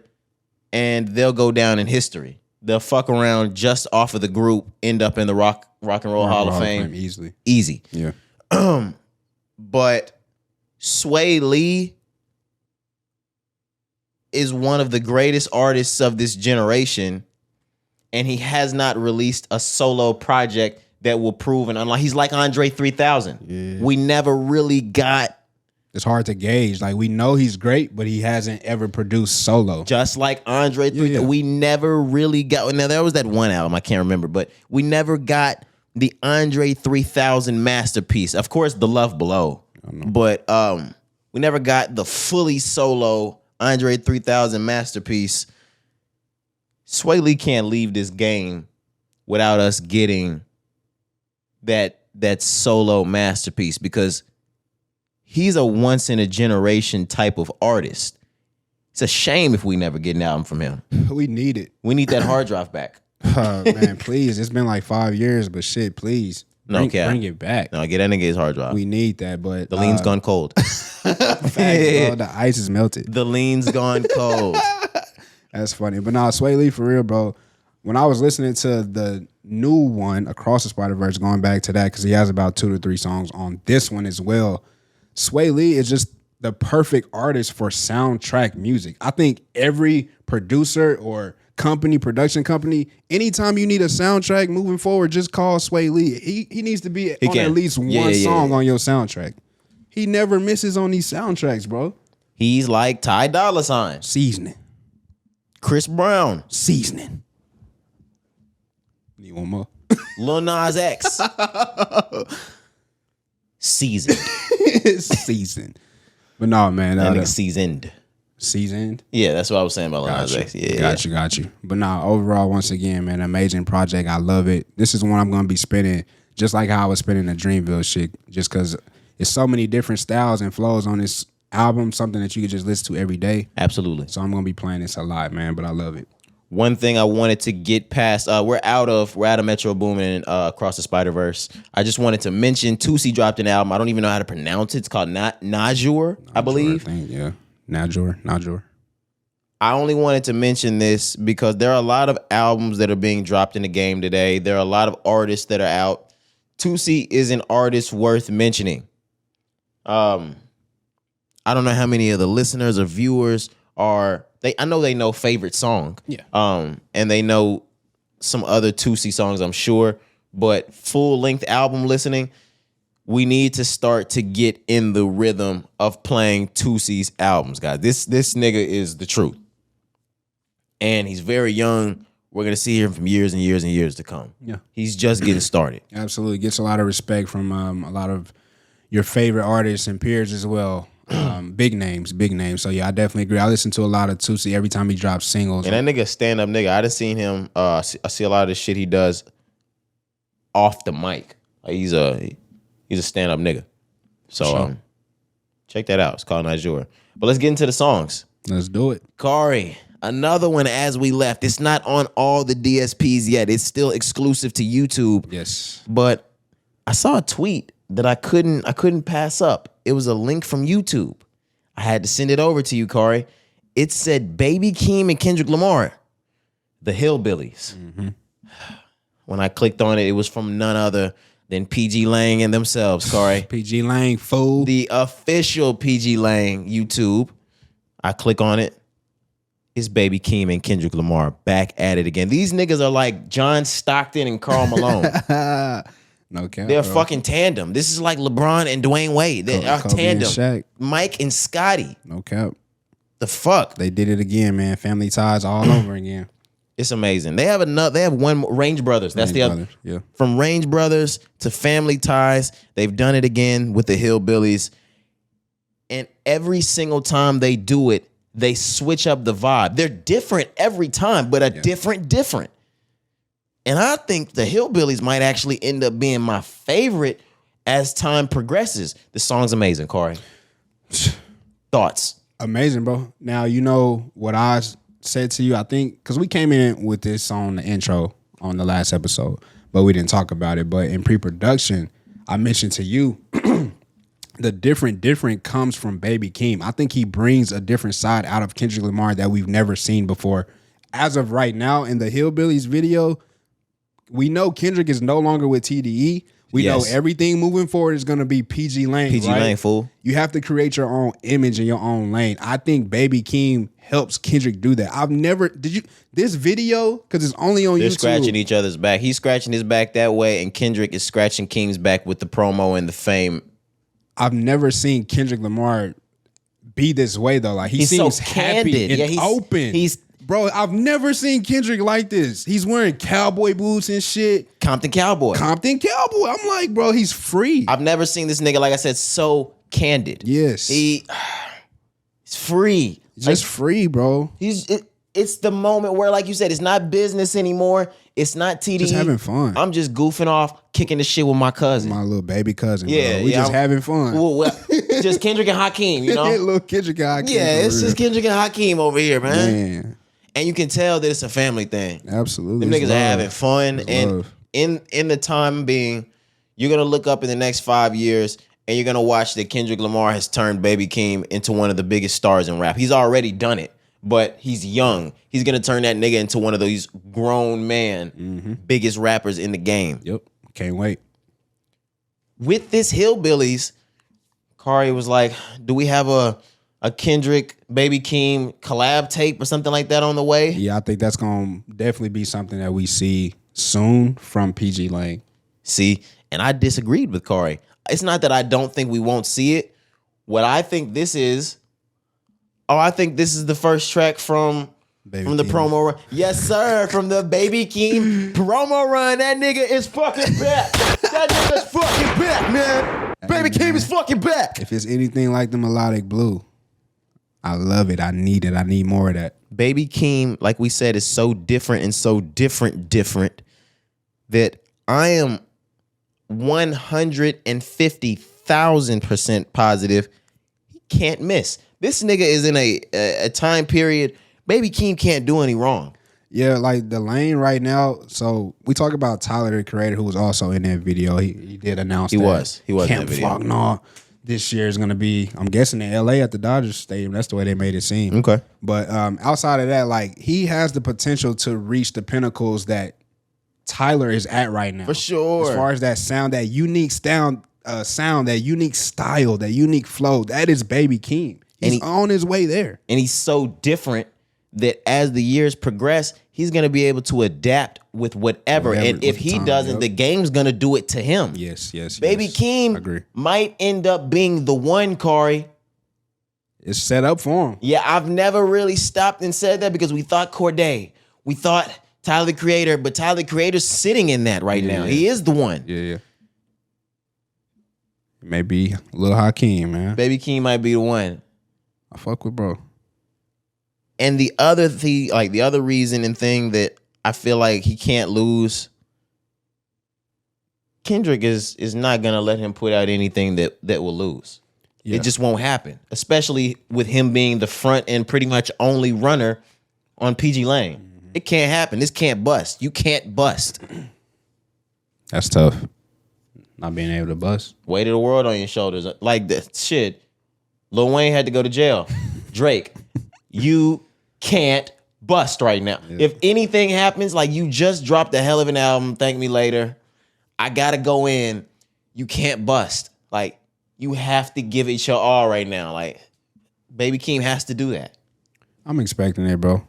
and they'll go down in history. They'll fuck around just off of the group, end up in the Rock and Roll Hall of Fame.
Easily.
Easy.
Yeah.
But Sway Lee is one of the greatest artists of this generation, and he has not released a solo project that will prove an unlike. He's like Andre 3000.
Yeah.
We never really got,
It's hard to gauge. Like, we know he's great, but he hasn't ever produced solo.
just like Andre 3000.
Yeah.
We never really got, now there was that one album, I can't remember, but we never got the Andre 3000 masterpiece. Of course, The Love Below. But we never got the fully solo Andre 3000 masterpiece. Sway Lee can't leave this game without us getting that solo masterpiece, because he's a once in a generation type of artist. It's a shame if we never get an album from him.
We need it.
We need that hard drive back.
Man, please. It's been like 5 years, but shit, please.
No cap.
Bring it back.
No, get that nigga his hard drive.
We need that, but
The lean's gone cold.
facts, bro, the ice is melted.
The lean's gone cold.
That's funny. But nah, Sway Lee for real, bro. When I was listening to the new one, Across the Spider-Verse, going back to that, because he has about 2 to 3 songs on this one as well, Sway Lee is just the perfect artist for soundtrack music. I think every producer or production company, anytime you need a soundtrack moving forward, just call Sway Lee. He needs to be on
can.
at least one
Yeah.
song on your soundtrack. He never misses on these soundtracks, bro.
He's like Ty Dolla $ign,
Seasoning.
Chris Brown,
Seasoning. Need one more?
Lil Nas X, seasoned.
Seasoned. But no, man.
That nigga seasoned.
Seasoned?
Yeah, that's what I was saying about Lil Nas X. Yeah,
Got you. But nah, overall, once again, man, amazing project. I love it. This is one I'm going to be spinning just like how I was spinning the Dreamville shit, just because it's so many different styles and flows on this album, something that you could just listen to every day.
Absolutely.
So I'm going to be playing this a lot, man, but I love it.
One thing I wanted to get past, we're out of Metro Boomin Across the Spider-Verse. I just wanted to mention Tootsie dropped an album. I don't even know how to pronounce it. It's called Najur, I believe.
Najur.
I only wanted to mention this because there are a lot of albums that are being dropped in the game today. There are a lot of artists that are out. Tootsie is an artist worth mentioning. I don't know how many of the listeners or viewers are. I know they know Favorite Song.
Yeah.
And they know some other Tootsie songs, I'm sure. But full length album listening, we need to start to get in the rhythm of playing Tootsie's albums, guys. This nigga is the truth. And he's very young. We're going to see him from years and years and years to come.
Yeah.
He's just getting started.
Absolutely. Gets a lot of respect from a lot of your favorite artists and peers as well. Big names. So, yeah, I definitely agree. I listen to a lot of Tootsie every time he drops singles.
And that nigga stand-up nigga. I done seen him. I see a lot of the shit he does off the mic. Like he's a stand-up nigga. So,
Sure.
Check that out. It's called Najur. But let's get into the songs.
Let's do it.
Cari. Another one as we left. It's not on all the DSPs yet. It's still exclusive to YouTube.
Yes.
But I saw a tweet that I couldn't pass up. It was a link from YouTube. I had to send it over to you, Cari. It said Baby Keem and Kendrick Lamar, the Hillbillies. Mm-hmm. When I clicked on it, it was from none other than PG Lang and themselves, Cari.
PG Lang, fool.
The official PG Lang YouTube. I click on it. It's Baby Keem and Kendrick Lamar back at it again. These niggas are like John Stockton and Karl Malone.
No cap.
They're a
bro.
fucking tandem. This is like LeBron and Dwayne Wade. They're a
Kobe and
tandem.
Shaq.
Mike and Scotty.
No cap.
The fuck?
They did it again, man. Family ties all over again.
It's amazing. They have one more, Range Brothers. That's
Range
the other.
Brothers, yeah.
From Range Brothers to Family Ties, they've done it again with the Hillbillies. And every single time they do it, they switch up the vibe. They're different every time, but different. And I think the Hillbillies might actually end up being my favorite as time progresses. The song's amazing, Cari. Thoughts?
Amazing, bro. Now, you know what I said to you, I think, because we came in with this on the intro on the last episode, but we didn't talk about it. But in pre-production, I mentioned to you the different comes from Baby Keem. I think he brings a different side out of Kendrick Lamar that we've never seen before. As of right now, in the Hillbillies video, we know Kendrick is no longer with TDE. We know everything moving forward is going to be PG Lang.
PG
right?
Lang, fool.
You have to create your own image in your own lane. I think Baby Keem helps Kendrick do that. This video, because it's only on
They're
YouTube.
scratching each other's back. He's scratching his back that way, and Kendrick is scratching Keem's back with the promo and the fame.
I've never seen Kendrick Lamar be this way, though. Like, he seems
so
happy
candid.
and open. Bro, I've never seen Kendrick like this. He's wearing cowboy boots and shit.
Compton Cowboy.
I'm like, bro, he's free.
I've never seen this nigga, like I said, so candid.
Yes.
He's free.
Just free, bro.
It's the moment where, like you said, it's not business anymore. It's not TDE.
Just having fun.
I'm just goofing off, kicking the shit with my cousin.
My little baby cousin,
Yeah,
bro. We just having fun.
Well, just Kendrick and Hakeem, you know?
Little Kendrick guy.
Yeah, it's just Kendrick and Hakeem over here, man. And you can tell that it's a family thing.
Absolutely.
Them niggas are having fun.
It's
and
love.
in the time being, you're going to look up in the next 5 years and you're going to watch that Kendrick Lamar has turned Baby Keem into one of the biggest stars in rap. He's already done it, but he's young. He's going to turn that nigga into one of those grown man, biggest rappers in the game.
Yep. Can't wait.
With this Hillbillies, Cari was like, do we have a Kendrick, Baby Keem collab tape or something like that on the way?
Yeah, I think that's going to definitely be something that we see soon from PG Lang.
See, and I disagreed with Cari. It's not that I don't think we won't see it, what I think this is. Oh, I think this is the first track from the promo run. Yes, sir. From the Baby Keem promo run. That nigga is fucking back. That nigga's fucking back, man. Baby Keem is fucking back.
If it's anything like the Melodic Blue, I love it. I need it. I need more of that.
Baby Keem, like we said, is so different and so different that I am 150,000% positive he can't miss. This nigga is in a time period. Baby Keem can't do any wrong.
Yeah, like the lane right now. So we talk about Tyler, the Creator, who was also in that video. He did announce
he was in that video.
Flock, no, this year is gonna be, I'm guessing, in LA at the Dodgers Stadium. That's the way they made it seem.
Okay,
but outside of that, like he has the potential to reach the pinnacles that Tyler is at right now.
For sure.
As far as that sound, that unique sound, that unique style, that unique flow, that is Baby Keem. He's on his way there. And
he's so different that as the years progress, he's going to be able to adapt with whatever. And if he doesn't, the game's going to do it to him.
Yes.
Baby Keem might end up being the one, Cari.
It's set up for him.
Yeah, I've never really stopped and said that because we thought Corday. We thought Tyler, the Creator. But Tyler, the Creator's sitting in that right now. He is the one.
Yeah. Maybe Lil Hakeem, man.
Baby Keem might be the one.
I fuck with bro.
And the other thing, like the other reason and thing that I feel like he can't lose, Kendrick is not gonna let him put out anything that will lose. Yeah. It just won't happen, especially with him being the front and pretty much only runner on PG Lane. Mm-hmm. It can't happen. This can't bust. You can't bust.
That's tough. Not being able to bust.
Weight of the world on your shoulders. Like that shit. Lil Wayne had to go to jail. Drake, you can't bust right now. Yeah. If anything happens, like you just dropped a hell of an album, thank me later. I gotta go in. You can't bust. Like, you have to give it your all right now. Like, Baby Keem has to do that.
I'm expecting it, bro.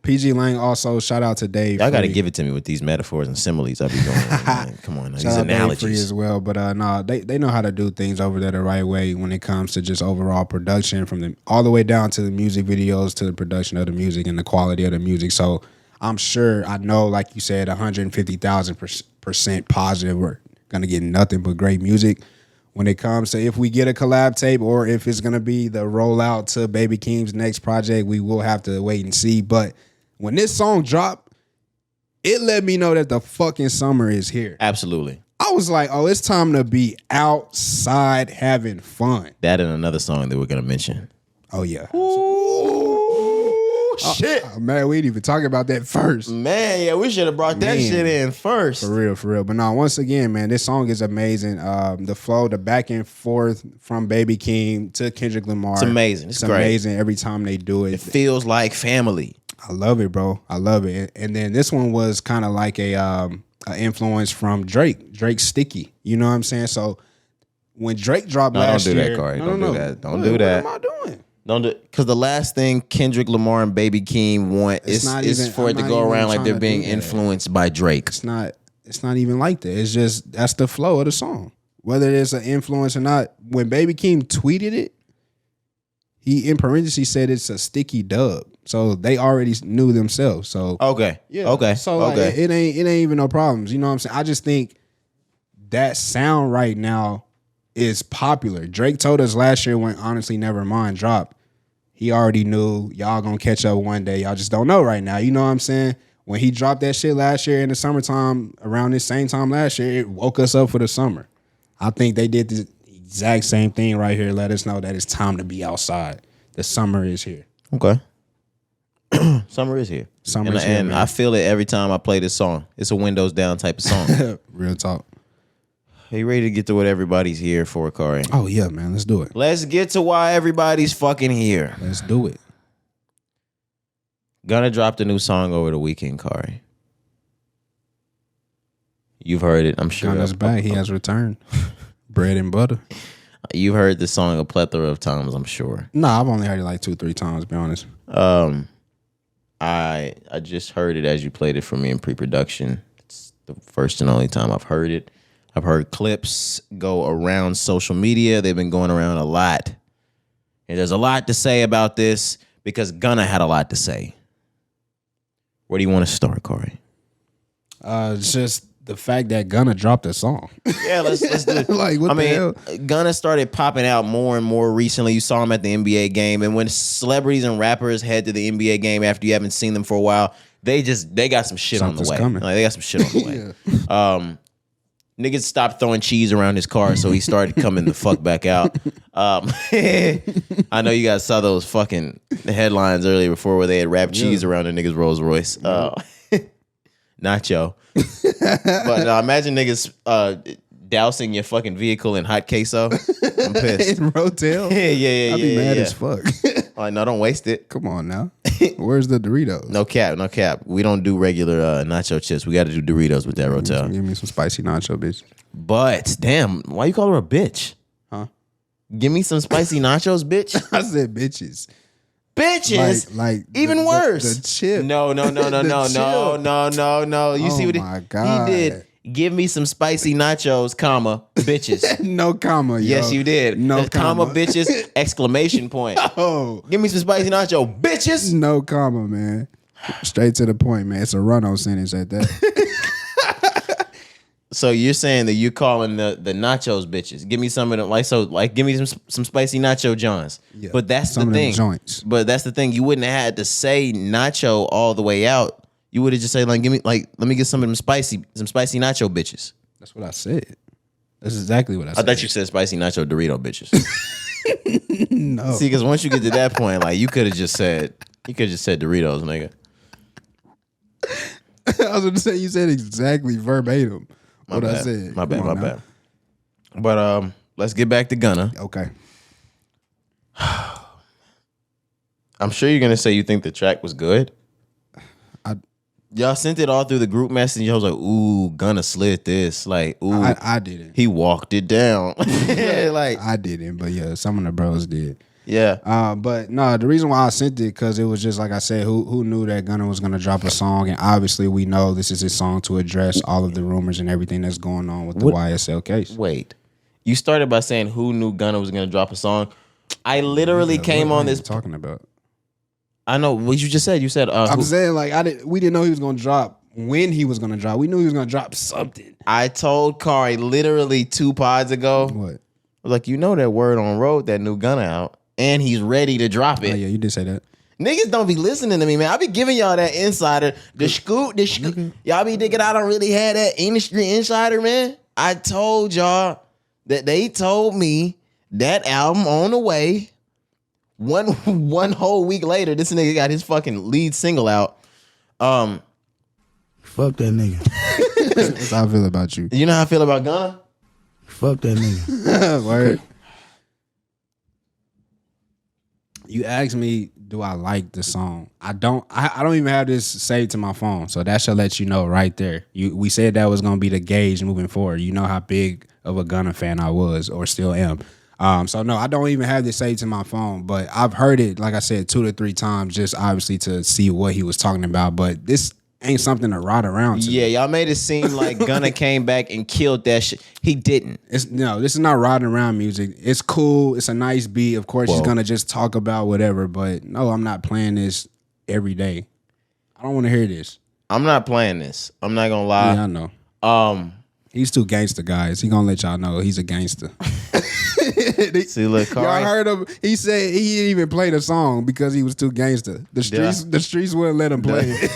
PG Lang also, shout out to Dave.
Y'all got to give it to me with these metaphors and similes I be going on. Come on, these analogies.
Dave as well, but no, they know how to do things over there the right way when it comes to just overall production, from all the way down to the music videos, to the production of the music and the quality of the music. So I'm sure, I know, like you said, 150,000% positive. We're gonna get nothing but great music when it comes to, if we get a collab tape or if it's gonna be the rollout to Baby Keem's next project. We will have to wait and see, but when this song dropped, it let me know that the fucking summer is here.
Absolutely.
I was like, oh, it's time to be outside having fun.
That and another song that we're going to mention.
Oh, yeah.
Ooh, shit.
Man, we didn't even talk about that first.
Man, yeah, we should have brought that shit in first.
For real. But no, once again, man, this song is amazing. The flow, the back and forth from Baby Keem to Kendrick Lamar.
It's amazing. It's great.
Amazing every time they do it.
It feels like family.
I love it, bro. I love it. And then this one was kind of like a influence from Drake. Drake's Sticky. You know what I'm saying? So when Drake dropped last year,
don't do that, Cari. Don't do that. Don't do that.
What am I doing?
Don't do, because the last thing Kendrick Lamar and Baby Keem want is for it to go around like they're being influenced by Drake.
It's not even like that. It's just, that's the flow of the song. Whether it's an influence or not, when Baby Keem tweeted it, he in parentheses said it's a sticky dub. So they already knew themselves. So
okay.
Yeah.
Okay.
So like, it ain't even no problems. You know what I'm saying? I just think that sound right now is popular. Drake told us last year when Honestly Nevermind dropped, he already knew y'all gonna catch up one day. Y'all just don't know right now. You know what I'm saying? When he dropped that shit last year in the summertime, around this same time last year, it woke us up for the summer. I think they did the exact same thing right here. Let us know that it's time to be outside. The summer is here.
Okay. Summer is here.
Summer is here,
and I feel it every time I play this song. It's a windows down type of song.
Real talk.
Are you ready to get to what everybody's here for, Cari?
Oh, yeah, man. Let's do it.
Let's get to why everybody's fucking here.
Let's do it.
Gunna dropped a new song over the weekend, Cari. You've heard it, I'm sure.
Gunna's back. He has returned. Bread and butter.
You've heard the song a plethora of times, I'm sure.
Nah, I've only heard it like 2-3 times, to be honest.
I just heard it as you played it for me in pre-production. It's the first and only time I've heard it. I've heard clips go around social media. They've been going around a lot. And there's a lot to say about this because Gunna had a lot to say. Where do you want to start, Cari?
It's just the fact that Gunna dropped a song.
Yeah, let's do it.
Like, what the hell?
Gunna started popping out more and more recently. You saw him at the NBA game. And when celebrities and rappers head to the NBA game after you haven't seen them for a while, they got some shit on the way.
Coming.
Like, they got some shit on the way. Niggas stopped throwing cheese around his car, so he started coming the fuck back out. I know you guys saw those fucking headlines earlier before where they had wrapped cheese around a nigga's Rolls Royce. Nacho. But imagine niggas dousing your fucking vehicle in hot queso. I'm pissed.
In Rotel?
yeah.
I'd be mad as fuck.
Like, no, don't waste it.
Come on now. Where's the Doritos?
No cap. We don't do regular nacho chips. We got to do Doritos with that Rotel.
Give me some spicy nacho, bitch.
But, damn, why you call her a bitch?
Huh?
Give me some spicy nachos, bitch.
I said bitches.
Bitches?
Like
even worse.
The chip.
No. You see what
my God.
he did? Give me some spicy nachos, comma, bitches.
No comma, yo.
Yes, you did.
No
comma, bitches, exclamation point.
Oh.
Give me some spicy nacho, bitches.
No comma, man. Straight to the point, man. It's a run-on sentence at that.
So you're saying that you're calling the nachos bitches. Give me some of them, give me some spicy nacho Johns.
Yeah,
but that's
some
the
of them
thing.
joints.
But that's the thing. You wouldn't have had to say nacho all the way out. You would have just said, let me get some of them spicy nacho bitches.
That's what I said. That's exactly what I said.
I thought you said spicy nacho Dorito bitches.
No.
See, because once you get to that point, like you could have just said Doritos, nigga.
I was going to say, you said exactly verbatim
My
what
bad.
I said.
My
Come on
bad.
now.
But let's get back to Gunna.
Okay.
I'm sure you're gonna say you think the track was good. Y'all sent it all through the group message. I was like, ooh, Gunna slid this. Like, ooh.
I didn't.
He walked it down. Like,
I didn't, but yeah, some of the bros did.
yeah.
But no, the reason why I sent it, because it was just like I said, who knew that Gunna was gonna drop a song, and obviously we know this is his song to address all of the rumors and everything that's going on with the YSL case.
Wait. You started by saying who knew Gunna was gonna drop a song. I literally came
What
on
are you
this.
talking about.
I know what you just said. You said
I'm saying, like, we didn't know he was gonna drop when he was gonna drop. We knew he was gonna drop something.
I told Cari literally 2 pods ago.
What?
I was like, you know that word on road that new Gunna out, and he's ready to drop it.
Oh yeah, you did say that.
Niggas don't be listening to me, man. I be giving y'all that insider. The scoop. Y'all be thinking I don't really have that industry insider, man. I told y'all that they told me that album on the way. One whole week later, this nigga got his fucking lead single out.
Fuck that nigga.
That's how I feel about you.
You know how I feel about Gunna?
Fuck that nigga.
Word. You asked me, do I like the song? I don't even have this saved to my phone, so that should let you know right there. We said that was gonna be the gauge moving forward. You know how big of a Gunna fan I was or still am. So no, I don't even have this saved to my phone, but I've heard it, like I said, 2 to 3 times, just obviously to see what he was talking about. But this ain't something to ride around to.
Yeah, y'all made it seem like Gunna came back and killed that shit. He didn't.
This is not riding around music. It's cool. It's a nice beat. Of course, he's gonna just talk about whatever. But no, I'm not playing this every day. I don't want to hear this.
I'm not playing this. I'm not gonna lie.
Yeah, I know. He's too gangster, guys. He gonna let y'all know he's a gangster.
See, look, Cari.
Y'all heard him? He said he didn't even play the song because he was too gangster. The streets wouldn't let him play it.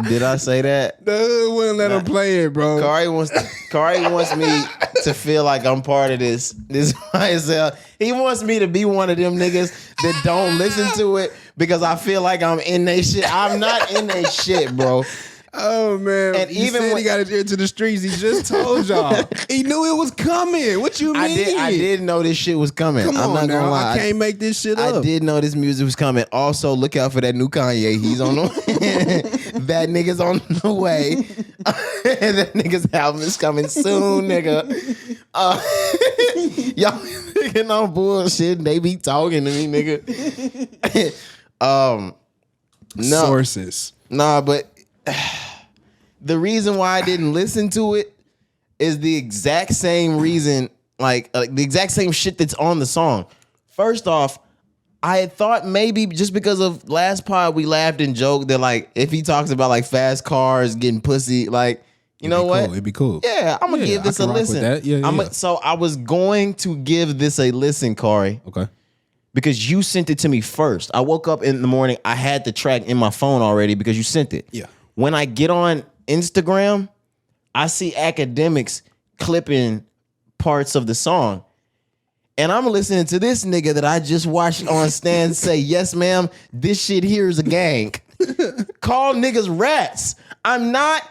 Did I say that?
The hood wouldn't let him play it, bro.
Cari wants me to feel like I'm part of this YSL. He wants me to be one of them niggas that don't listen to it because I feel like I'm in they shit. I'm not in they shit, bro.
Oh man!
And
he
even
said
when
he got it into the streets, he just told y'all. He knew it was coming. What you mean?
I did know this shit was coming.
Come
I'm
on
not
now.
gonna lie.
I can't make this shit up.
I did know this music was coming. Also, look out for that new Kanye. He's on the that nigga's on the way. That nigga's album is coming soon, nigga. Y'all thinking on bullshit. They be talking to me, nigga. No.
Sources.
Nah, but the reason why I didn't listen to it is the exact same reason, like the exact same shit that's on the song. First off, I had thought maybe just because of last pod we laughed and joked that like if he talks about like fast cars, getting pussy, like you know what?
Cool. It'd be cool.
Yeah, I'm gonna give this a listen.
Yeah.
So I was going to give this a listen, Cari.
Okay.
Because you sent it to me first. I woke up in the morning, I had the track in my phone already because you sent it.
Yeah.
When I get on Instagram, I see academics clipping parts of the song. And I'm listening to this nigga that I just watched on Stan say, yes, ma'am, this shit here is a gang. Call niggas rats. I'm not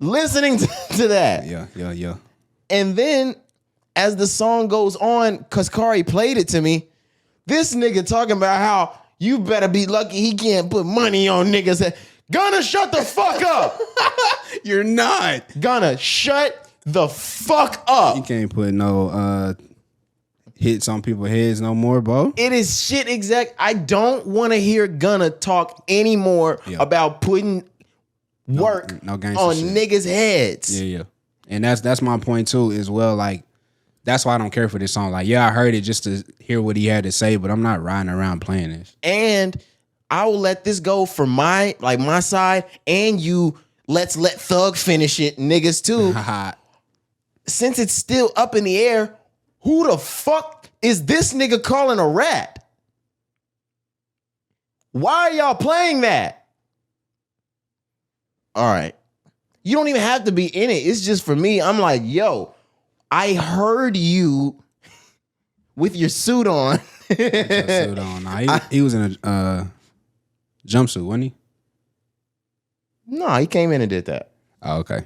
listening to that.
Yeah.
And then as the song goes on, because Cari played it to me, this nigga talking about how you better be lucky he can't put money on niggas. Gunna, shut the fuck up.
You're not.
Gunna, shut the fuck up.
You can't put no hits on people's heads no more, bro.
It is shit exact. I don't want to hear Gunna talk anymore about putting work on niggas' heads.
Yeah. And that's my point too, as well. Like, that's why I don't care for this song. Like, yeah, I heard it just to hear what he had to say, but I'm not riding around playing this.
And I will let this go for my side, and you let's let Thug finish it, niggas too. Since it's still up in the air, who the fuck is this nigga calling a rat? Why are y'all playing that? All right. You don't even have to be in it. It's just for me. I'm like, yo, I heard you with your suit on.
Nah, he was in a jumpsuit, wasn't he?
No, he came in and did that.
Oh, okay.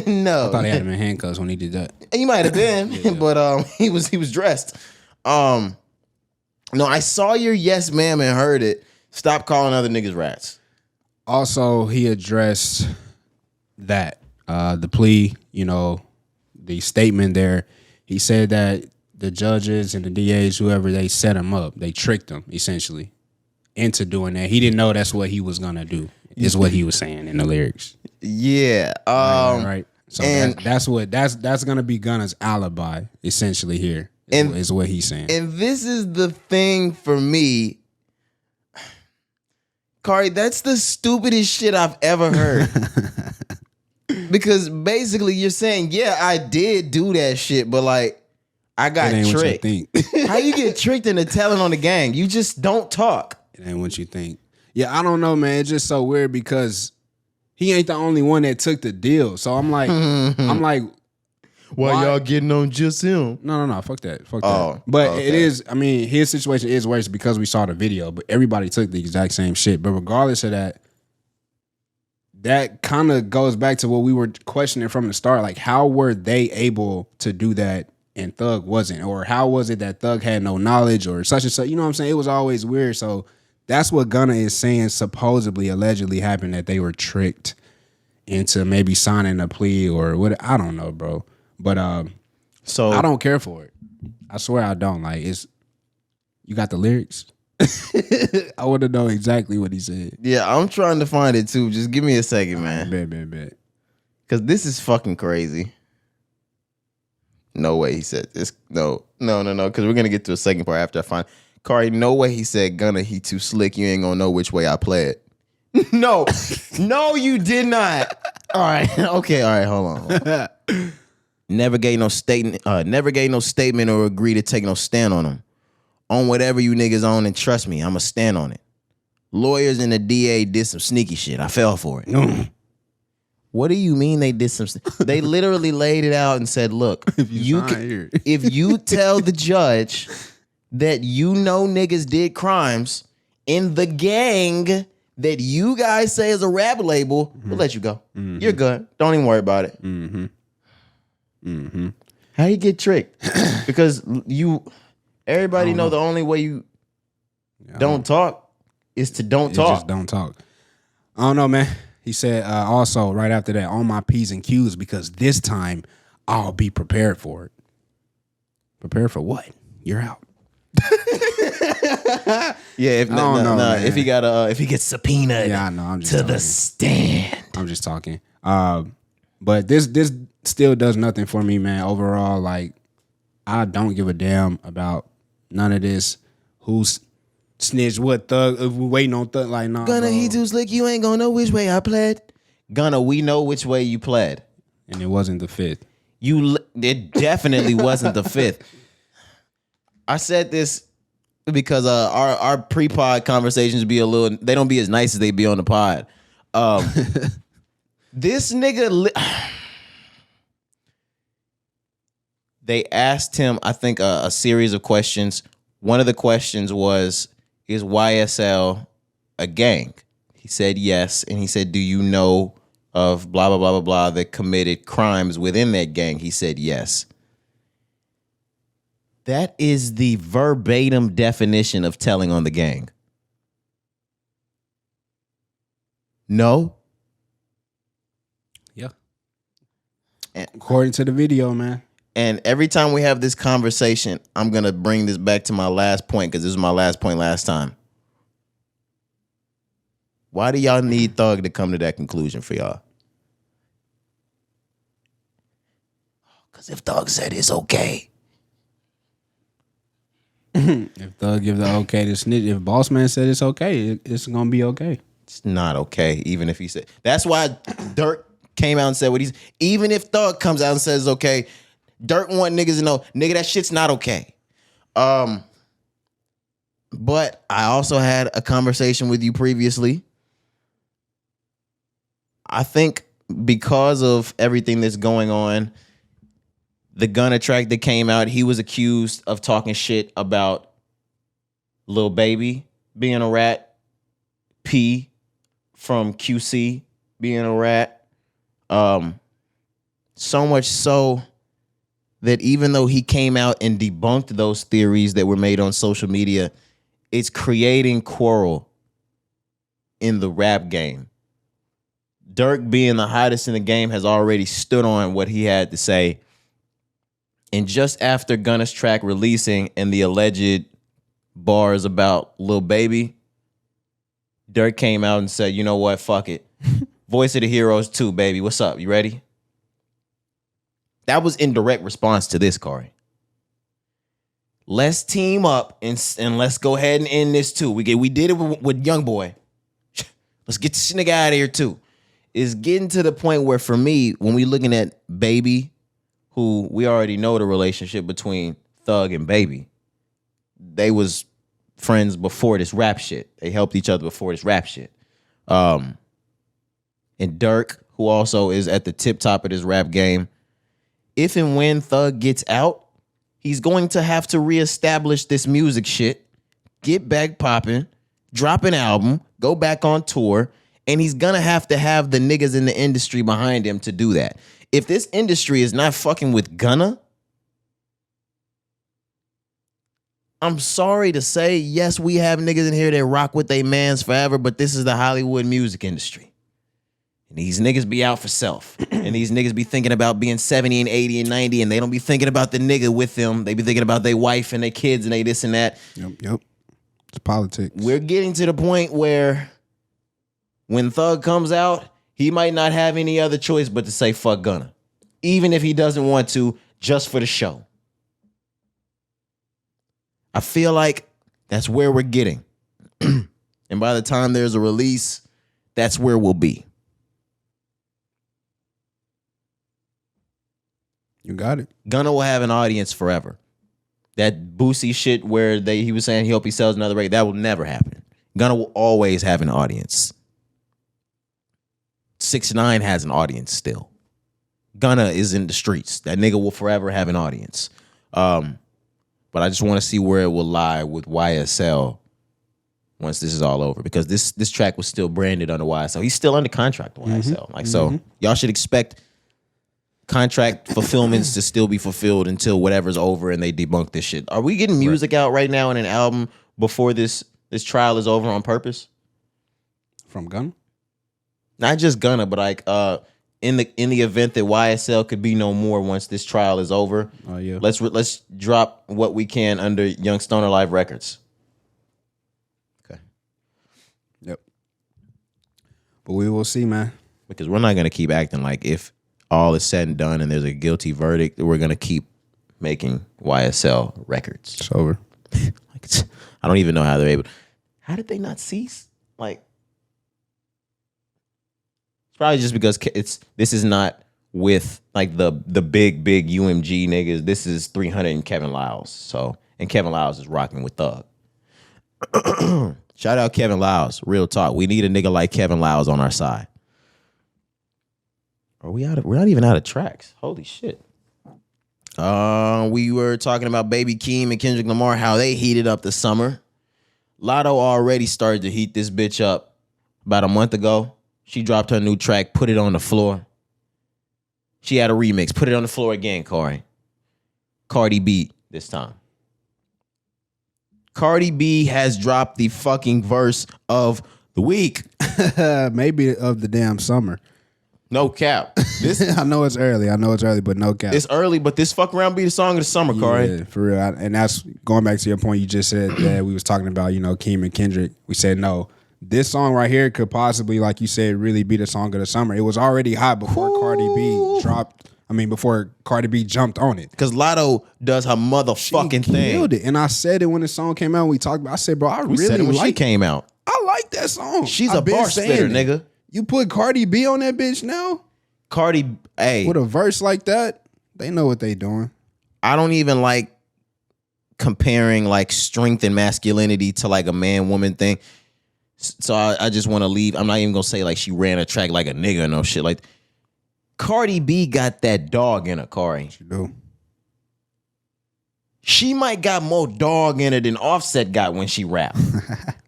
No.
I thought he had him in handcuffs when he did that.
He might have been, but he was dressed. No, I saw your yes ma'am and heard it. Stop calling other niggas rats.
Also, he addressed that the plea, the statement there. He said that the judges and the DAs, whoever, they set him up. They tricked him essentially into doing that. He didn't know that's what he was gonna do. Is what he was saying in the lyrics.
Yeah.
Right. So that's gonna be Gunna's alibi essentially here. Is what he's saying.
And this is the thing for me, Cari. That's the stupidest shit I've ever heard. Because basically you're saying, yeah, I did do that shit, but like I got tricked. How you get tricked into telling on the gang? You just don't talk.
It ain't what you think. Yeah, I don't know, man. It's just so weird because he ain't the only one that took the deal. So I'm like,
why y'all getting on just him?
No, fuck that. But okay. It is, I mean, his situation is worse because we saw the video, but everybody took the exact same shit. But regardless of that, that kind of goes back to what we were questioning from the start. Like, how were they able to do that and Thug wasn't? Or how was it that Thug had no knowledge or such and such? You know what I'm saying? It was always weird. So that's what Gunna is saying supposedly, allegedly happened, that they were tricked into maybe signing a plea or what. I don't know, bro. But so I don't care for it. I swear I don't. Like, you got the lyrics? I want to know exactly what he said.
Yeah, I'm trying to find it too. Just give me a second, man.
Bet.
Because this is fucking crazy. No way he said this. No. Because we're going to get to a second part after I find Cari, no way he said, Gunna, he too slick. You ain't gonna know which way I play it. No, you did not. All right. Okay. All right. Hold on. Never gave no statement or agree to take no stand on them. On whatever you niggas own, and trust me, I'ma stand on it. Lawyers and the DA did some sneaky shit. I fell for it. What do you mean they did some? They literally laid it out and said, look, if you tell the judge that you know niggas did crimes in the gang that you guys say is a rap label, we'll let you go. Mm-hmm. You're good. Don't even worry about it. How you get tricked? Because everybody know the only way you don't talk is to don't talk.
Just don't talk. I don't know, man. He said also right after that, on my P's and Q's, because this time I'll be prepared for it. Prepared for what? You're out.
Yeah, if he gets subpoenaed,
yeah, I know. I'm just
to
talking.
the stand.
I'm just talking. But this still does nothing for me, man. Overall, like I don't give a damn about none of this. Who's snitch? What thug? If we waiting on thug, like nah.
Gunna,
bro.
he too slick. You ain't gonna know which way I pled. Gunna, we know which way you pled.
And it wasn't the fifth.
It definitely wasn't the fifth. I said this because our pre-pod conversations be they don't be as nice as they be on the pod. This nigga, they asked him, I think, a series of questions. One of the questions was, is YSL a gang? He said yes. And he said, do you know of blah, blah, blah, blah, blah that committed crimes within that gang? He said yes. That is the verbatim definition of telling on the gang. No?
Yeah. According to the video, man.
And every time we have this conversation, I'm going to bring this back to my last point because this was my last point last time. Why do y'all need Thug to come to that conclusion for y'all? Because if Thug said it's okay.
If Thug give the okay to snitch, if Boss Man said it's okay, it's going to be okay.
It's not okay, even if he said. That's why Durk came out and said what he's. Even if Thug comes out and says it's okay, Durk want niggas to know, nigga, that shit's not okay. But I also had a conversation with you previously. I think because of everything that's going on, the Gunna track that came out, he was accused of talking shit about Lil Baby being a rat, P from QC being a rat. So much so that even though he came out and debunked those theories that were made on social media, it's creating quarrel in the rap game. Durk, being the hottest in the game, has already stood on what he had to say. And just after Gunna's track releasing and the alleged bars about Lil Baby, Durk came out and said, you know what, fuck it. Voice of the Heroes 2, baby. What's up? You ready? That was in direct response to this, Cari. Let's team up and let's go ahead and end this too. We did it with Young Boy. Let's get this nigga out of here too. It's getting to the point where, for me, when we looking at Baby, who we already know the relationship between Thug and Baby, they was friends before this rap shit. They helped each other before this rap shit. And Durk, who also is at the tip top of this rap game, if and when Thug gets out, he's going to have to reestablish this music shit, get back popping, drop an album, go back on tour, and he's gonna have to have the niggas in the industry behind him to do that. If this industry is not fucking with Gunna, I'm sorry to say, yes, we have niggas in here that rock with they mans forever, but this is the Hollywood music industry. And these niggas be out for self. And these niggas be thinking about being 70 and 80 and 90, and they don't be thinking about the nigga with them. They be thinking about their wife and their kids and they this and that.
Yep. It's politics.
We're getting to the point where when Thug comes out, he might not have any other choice but to say fuck Gunna. Even if he doesn't want to, just for the show. I feel like that's where we're getting. And by the time there's a release, that's where we'll be.
You got it.
Gunna will have an audience forever. That Boosie shit where he was saying he hope he sells another record, that will never happen. Gunna will always have an audience. 6ix9ine has an audience still. Gunna is in the streets. That nigga will forever have an audience. But I just want to see where it will lie with YSL once this is all over. Because this track was still branded under YSL. He's still under contract with YSL. So y'all should expect contract fulfillments to still be fulfilled until whatever's over and they debunk this shit. Are we getting music out right now in an album before this trial is over on purpose?
From Gunna?
Not just Gunna, but like in the event that YSL could be no more once this trial is over.
Oh yeah.
Let's drop what we can under Young Stoner Live Records. Okay.
Yep. But we will see, man.
Because we're not gonna keep acting like if all is said and done and there's a guilty verdict, we're gonna keep making YSL records.
It's over.
I don't even know how they're able. How did they not cease? Like, it's probably just because this is not with like the big UMG niggas. This is 300 and Kevin Lyles. So, and Kevin Lyles is rocking with Thug. Shout out Kevin Lyles. Real talk. We need a nigga like Kevin Lyles on our side. We're not even out of tracks. Holy shit. We were talking about Baby Keem and Kendrick Lamar, how they heated up the summer. Latto already started to heat this bitch up about a month ago. She dropped her new track, Put It on the Floor. She had a remix, Put It on the Floor again, Cari. Cardi B this time. Cardi B has dropped the fucking verse of the week.
Maybe of the damn summer.
No cap.
I know it's early, but no cap.
It's early, but this fuck around be the song of the summer, Cari.
Yeah, for real. And that's going back to your point you just said that we was talking about, Keem and Kendrick. We said no. This song right here could possibly, like you said, really be the song of the summer. It was already hot before Cardi B dropped. Before Cardi B jumped on it.
Because Latto does her motherfucking thing.
Killed it. And I said it when the song came out. We talked about. I said, bro, I
we
really
said it when
like.
she came out.
I like that song.
She's a bar spitter, nigga.
You put Cardi B on that bitch now.
Cardi, hey,
with a verse like that, they know what they doing.
I don't even like comparing like strength and masculinity to like a man-woman thing. So I just want to leave. I'm not even gonna say like she ran a track like a nigga or no shit. Like Cardi B got that dog in her, Cari.
She do.
She might got more dog in her than Offset got when she rapped.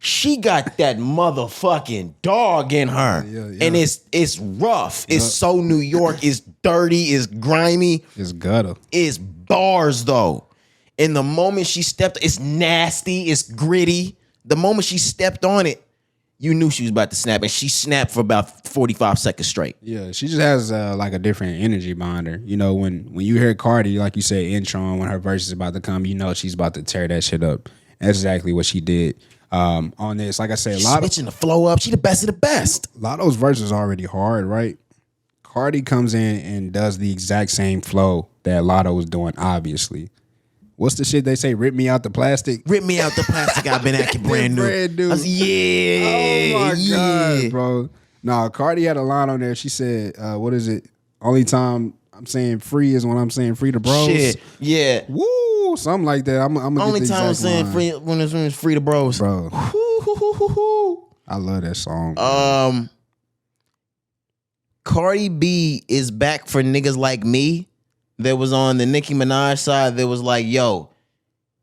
She got that motherfucking dog in her. Yeah. And it's rough. It's so New York. It's dirty. It's grimy.
It's gutter.
It's bars though. And the moment she stepped, it's nasty. It's gritty. The moment she stepped on it, you knew she was about to snap, and she snapped for about 45 seconds straight.
Yeah, she just has like a different energy behind her. When you hear Cardi, like you said, intro, when her verse is about to come, she's about to tear that shit up. That's exactly what she did on this. Like I said,
switching the flow up. She the best of the best.
Latto's verse is already hard, right? Cardi comes in and does the exact same flow that Latto was doing, obviously. What's the shit they say? Rip me out the plastic?
Rip me out the plastic. I've been acting brand new.
Brand new.
Yeah.
Oh my God, bro. Nah, Cardi had a line on there. She said, what is it? Only time I'm saying free is when I'm saying free to bros.
Shit. Yeah.
Woo. Something like that. I'm gonna
only
get the
time I'm saying
line.
free when it's free to bros.
Bro. I love that song.
Cardi B is back for niggas like me. That was on the Nicki Minaj side that was like, yo,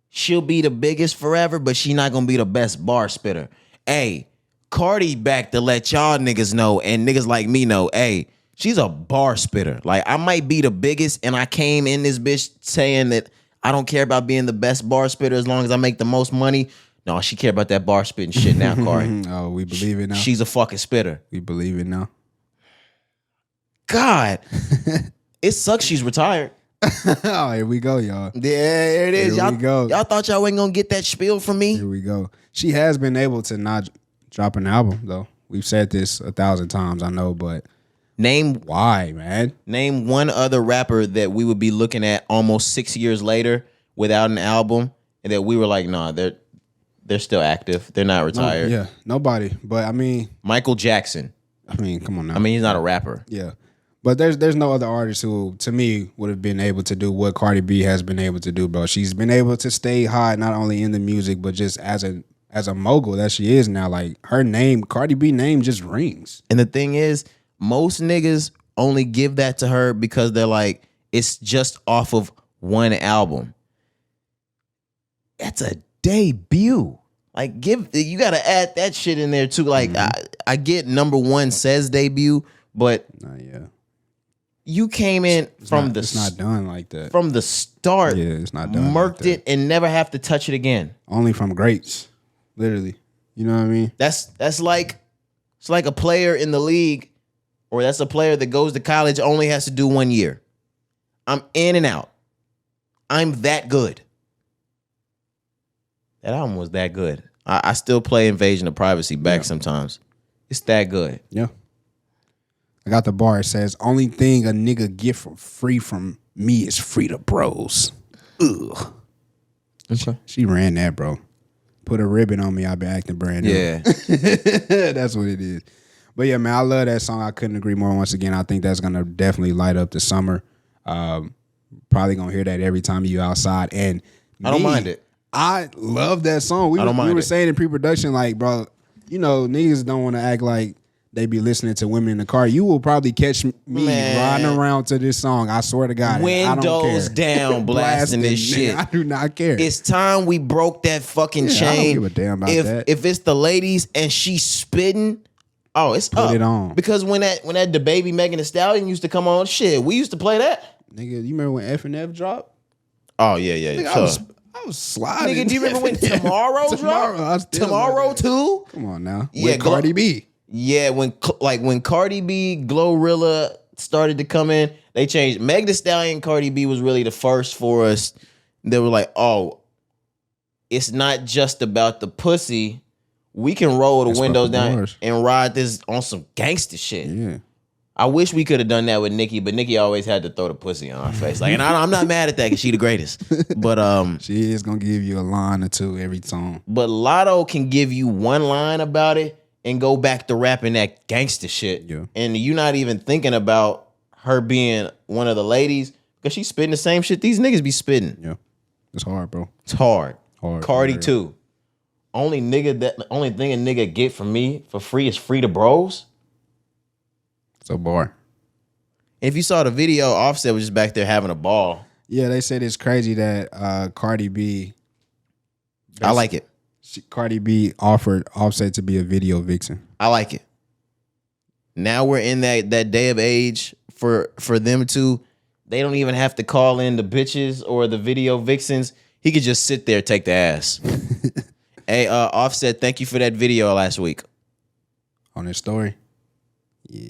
she'll be the biggest forever, but she not gonna be the best bar spitter. Hey, Cardi back to let y'all niggas know and niggas like me know, hey, she's a bar spitter. Like, I might be the biggest, and I came in this bitch saying that I don't care about being the best bar spitter as long as I make the most money. No, she care about that bar spitting shit now, Cari.
Oh, we believe it now.
She's a fucking spitter.
We believe it now.
God. It sucks she's retired.
Oh, here we go, y'all.
Yeah, there it is.
Here we go.
Y'all thought y'all wasn't gonna get that spiel from me?
Here we go. She has been able to not drop an album, though. We've said this 1,000 times, I know, but why, man?
Name one other rapper that we would be looking at almost 6 years later without an album, and that we were like, nah, they're still active. They're not retired.
No, yeah, nobody. But
Michael Jackson.
Come on now.
He's not a rapper.
Yeah. But there's no other artist who, to me, would have been able to do what Cardi B has been able to do, bro. She's been able to stay hot, not only in the music, but just as a mogul that she is now. Like, her name, Cardi B name just rings.
And the thing is, most niggas only give that to her because they're like, it's just off of one album. That's a debut. Like, you got to add that shit in there too. Like, I get number one says debut, but
yeah.
You came in
it's not done like that.
From the start.
Yeah, it's not done.
Murked it and never have to touch it again.
Only from greats. Literally. You know what I mean?
That's like, it's like a player in the league, or that's a player that goes to college, only has to do 1 year. I'm in and out. I'm that good. That album was that good. I still play Invasion of Privacy back sometimes. It's that good.
Yeah. I got the bar. It says, only thing a nigga get for free from me is free to bros. Ugh.
Okay.
She ran that, bro. Put a ribbon on me, I been acting brand new.
Yeah.
That's what it is. But yeah, man, I love that song. I couldn't agree more. Once again, I think that's gonna definitely light up the summer. Probably gonna hear that every time you outside. And
I don't mind it.
I love that song. We were saying in pre-production, like, bro, you know, niggas don't want to act like they be listening to women in the car. You will probably catch me riding around to this song. I swear to God.
Windows down, blasting this shit.
I do not care.
It's time we broke that fucking chain.
I don't give a damn about that.
If it's the ladies and she's spitting, oh, it's
Put it on.
Because when that the baby Megan Thee Stallion used to come on, shit, we used to play that.
Nigga, you remember when F&F dropped?
Oh yeah.
Nigga, I was sliding.
Nigga, do you remember when Tomorrow dropped? Tomorrow too?
Come on now.
Yeah,
with Cardi B.
Yeah, when Cardi B, Glorilla started to come in, they changed. Meg Thee Stallion, Cardi B was really the first for us. They were like, oh, it's not just about the pussy. We can roll the windows down and ride this on some gangster shit.
Yeah.
I wish we could have done that with Nicki, but Nicki always had to throw the pussy on our face. Like, and I'm not mad at that because she the greatest. But
she is gonna give you a line or two every song.
But Latto can give you one line about it and go back to rapping that gangster shit.
Yeah.
And you're not even thinking about her being one of the ladies because she's spitting the same shit these niggas be spitting.
Yeah. It's hard, bro.
It's hard. Cardi
hard.
too. Only thing a nigga get from me for free is free to bros.
It's a bar.
If you saw the video, Offset was just back there having a ball.
Yeah, they said it's crazy that Cardi B.
I like it.
Cardi B offered Offset to be a video vixen.
I like it. Now we're in that day of age for them to. They don't even have to call in the bitches or the video vixens. He could just sit there, take the ass. Hey, Offset, thank you for that video last week.
On his story? Yeah.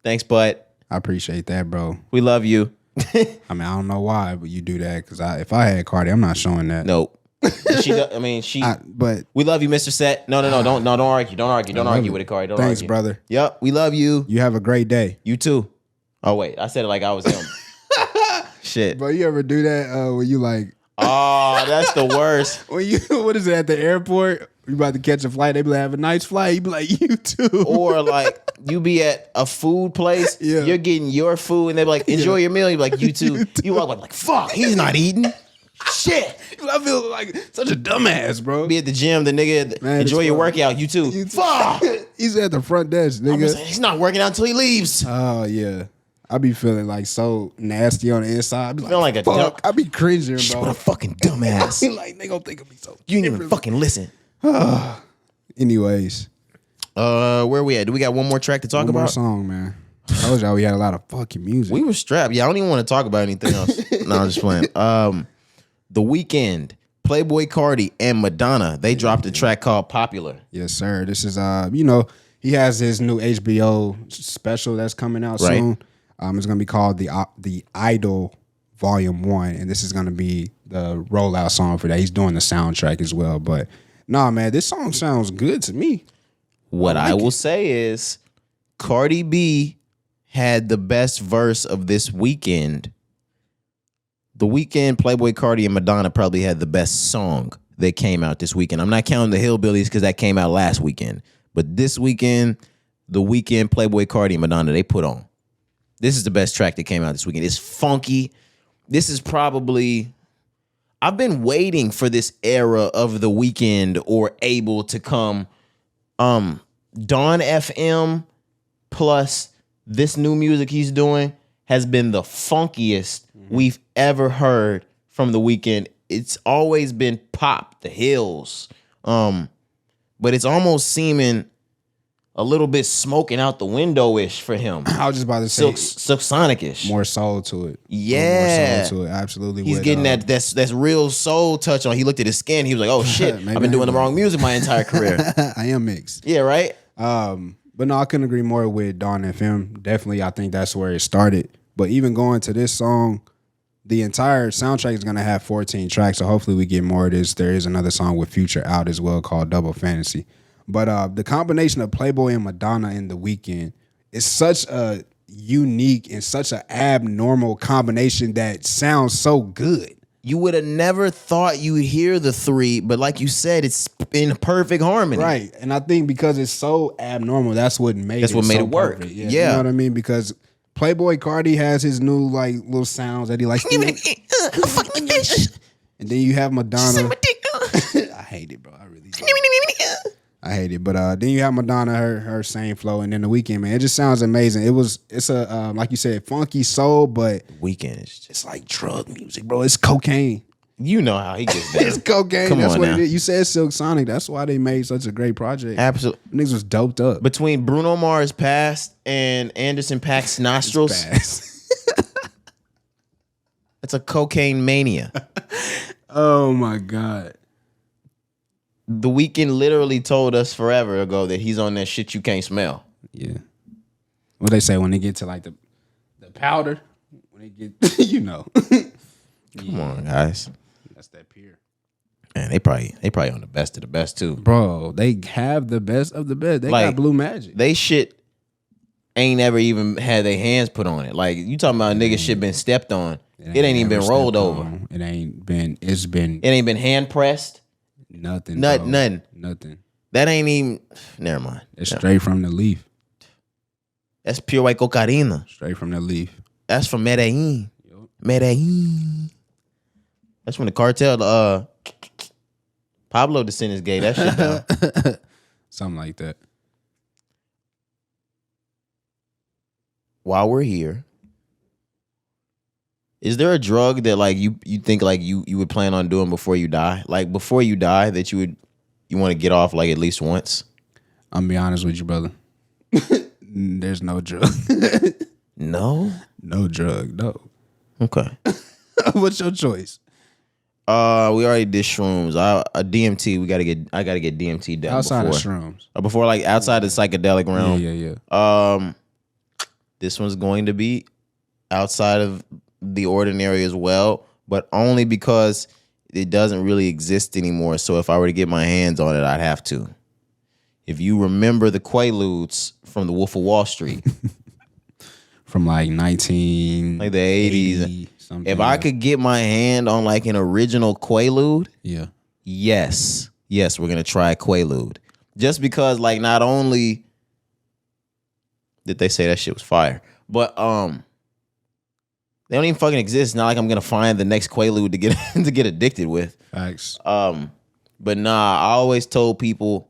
Thanks, bud.
I appreciate that, bro.
We love you.
I mean, I don't know why, but you do that because if I had Cardi, I'm not showing that.
Nope. But we love you, Mr. Set. No, don't argue. Don't argue with it, Cari.
Thanks, brother.
Yep, we love you.
You have a great day.
You too. Oh wait, I said it like I was him. Shit.
Bro, you ever do that when you like?
Oh, that's the worst.
When you, what is it, at the airport? You about to catch a flight? They be like, have a nice flight. You be like, you too.
Or like you be at a food place. Yeah. You're getting your food, and they be like, enjoy your meal. You be like, you too. You walk like, fuck, he's not eating. Shit.
I feel like such a dumbass, bro.
Be at the gym, the nigga, man, enjoy your workout. You too. Fuck.
He's at the front desk, nigga.
He's not working out until he leaves.
Oh, yeah. I be feeling like so nasty on the inside. I be
like a fuck.
I be cringing, bro.
What a fucking dumbass.
Like, they gonna think of me so.
You didn't even fucking listen.
Anyways.
Where we at? Do we got one more track to talk about?
One more song, man. I told y'all we had a lot of fucking music.
We were strapped. Yeah, I don't even want to talk about anything else. No, I'm just playing. The Weeknd, Playboi Carti, and Madonna, they dropped a track called Popular.
Yes, sir. This is he has his new HBO special that's coming out soon. It's gonna be called the Idol Volume 1, and this is gonna be the rollout song for that. He's doing the soundtrack as well. But nah, man, this song sounds good to me.
What I will say is Cardi B had the best verse of this weekend. The Weeknd, Playboi Carti, and Madonna probably had the best song that came out this weekend. I'm not counting the Hillbillies because that came out last weekend. But this weekend, The Weeknd, Playboi Carti, and Madonna, they put on. This is the best track that came out this weekend. It's funky. This is probably... I've been waiting for this era of The Weeknd or Able to come. Dawn FM plus this new music he's doing has been the funkiest we've ever heard from The Weeknd. It's always been pop, the hills. But it's almost seeming a little bit smoking out the window-ish for him.
I was just about to say
Silk Sonic-ish.
More soul to it.
Yeah.
More soul to it. Absolutely.
He's getting that's real soul touch on. He looked at his skin. He was like, oh shit, I've been doing the wrong music my entire career.
I am mixed.
Yeah, right?
But no, I couldn't agree more with Dawn FM. Definitely, I think that's where it started. But even going to this song, the entire soundtrack is going to have 14 tracks, so hopefully we get more of this. There is another song with Future out as well called Double Fantasy. But the combination of Playboi and Madonna in The Weeknd it's such a unique and such an abnormal combination that sounds so good.
You would have never thought you would hear the three, but like you said, it's in perfect harmony.
Right. And I think because it's so abnormal, that's what made it
work.
Perfect.
Yeah.
You know what I mean? Because Playboy Cardi has his new like little sounds that he likes to do. And then you have Madonna. I hate it, bro. I really do. I hate it. But then you have Madonna, her same flow, and then The Weeknd, man. It just sounds amazing. It's a like you said, funky soul, but
Weeknd is just
it's like drug music, bro. It's cocaine.
You know how he gets down.
It's cocaine.
Come
That's
on
what
now.
it is. You said Silk Sonic. That's why they made such a great project.
Absolutely.
Niggas was doped up.
Between Bruno Mars' past and Anderson .Paak's nostrils, it's a cocaine mania.
Oh my God.
The Weeknd literally told us forever ago that he's on that shit you can't smell.
Yeah. What they say when they get to like the powder, when they get, you know.
Come on, guys.
That's that pure.
Man, they probably on the best of the best too.
Bro, they have the best of the best. They
Like,
got Blue Magic.
They shit ain't ever even had their hands put on it. Like you talking about nigga shit been stepped on. It ain't even been rolled over.
It ain't been
hand pressed.
nothing.
Nothing.
Nothing.
That ain't even. Never mind.
It's straight from the leaf.
That's pure white cocaína.
Straight from the leaf.
That's from Medellin. Medellin. That's when the cartel, Pablo Descendants gave that shit down.
Something like that.
While we're here, is there a drug that like you think like you would plan on doing before you die? Like before you die that you want to get off like at least once?
I'm gonna be honest with you, brother. There's no drug.
No?
No drug, no.
Okay.
What's your choice?
We already did shrooms. DMT, I gotta get DMT done
Outside
before.
of shrooms.
Before like outside the psychedelic realm.
Yeah.
This one's going to be outside of the ordinary as well, but only because it doesn't really exist anymore. So if I were to get my hands on it, I'd have to. If you remember the Quaaludes from the Wolf of Wall Street.
From like the
80s.
Something.
If I could get my hand on like an original Quaalude,
Yeah.
yes, we're gonna try Quaalude. Just because like not only did they say that shit was fire, but they don't even fucking exist. It's not like I'm gonna find the next Quaalude to get to get addicted with.
Facts.
But nah, I always told people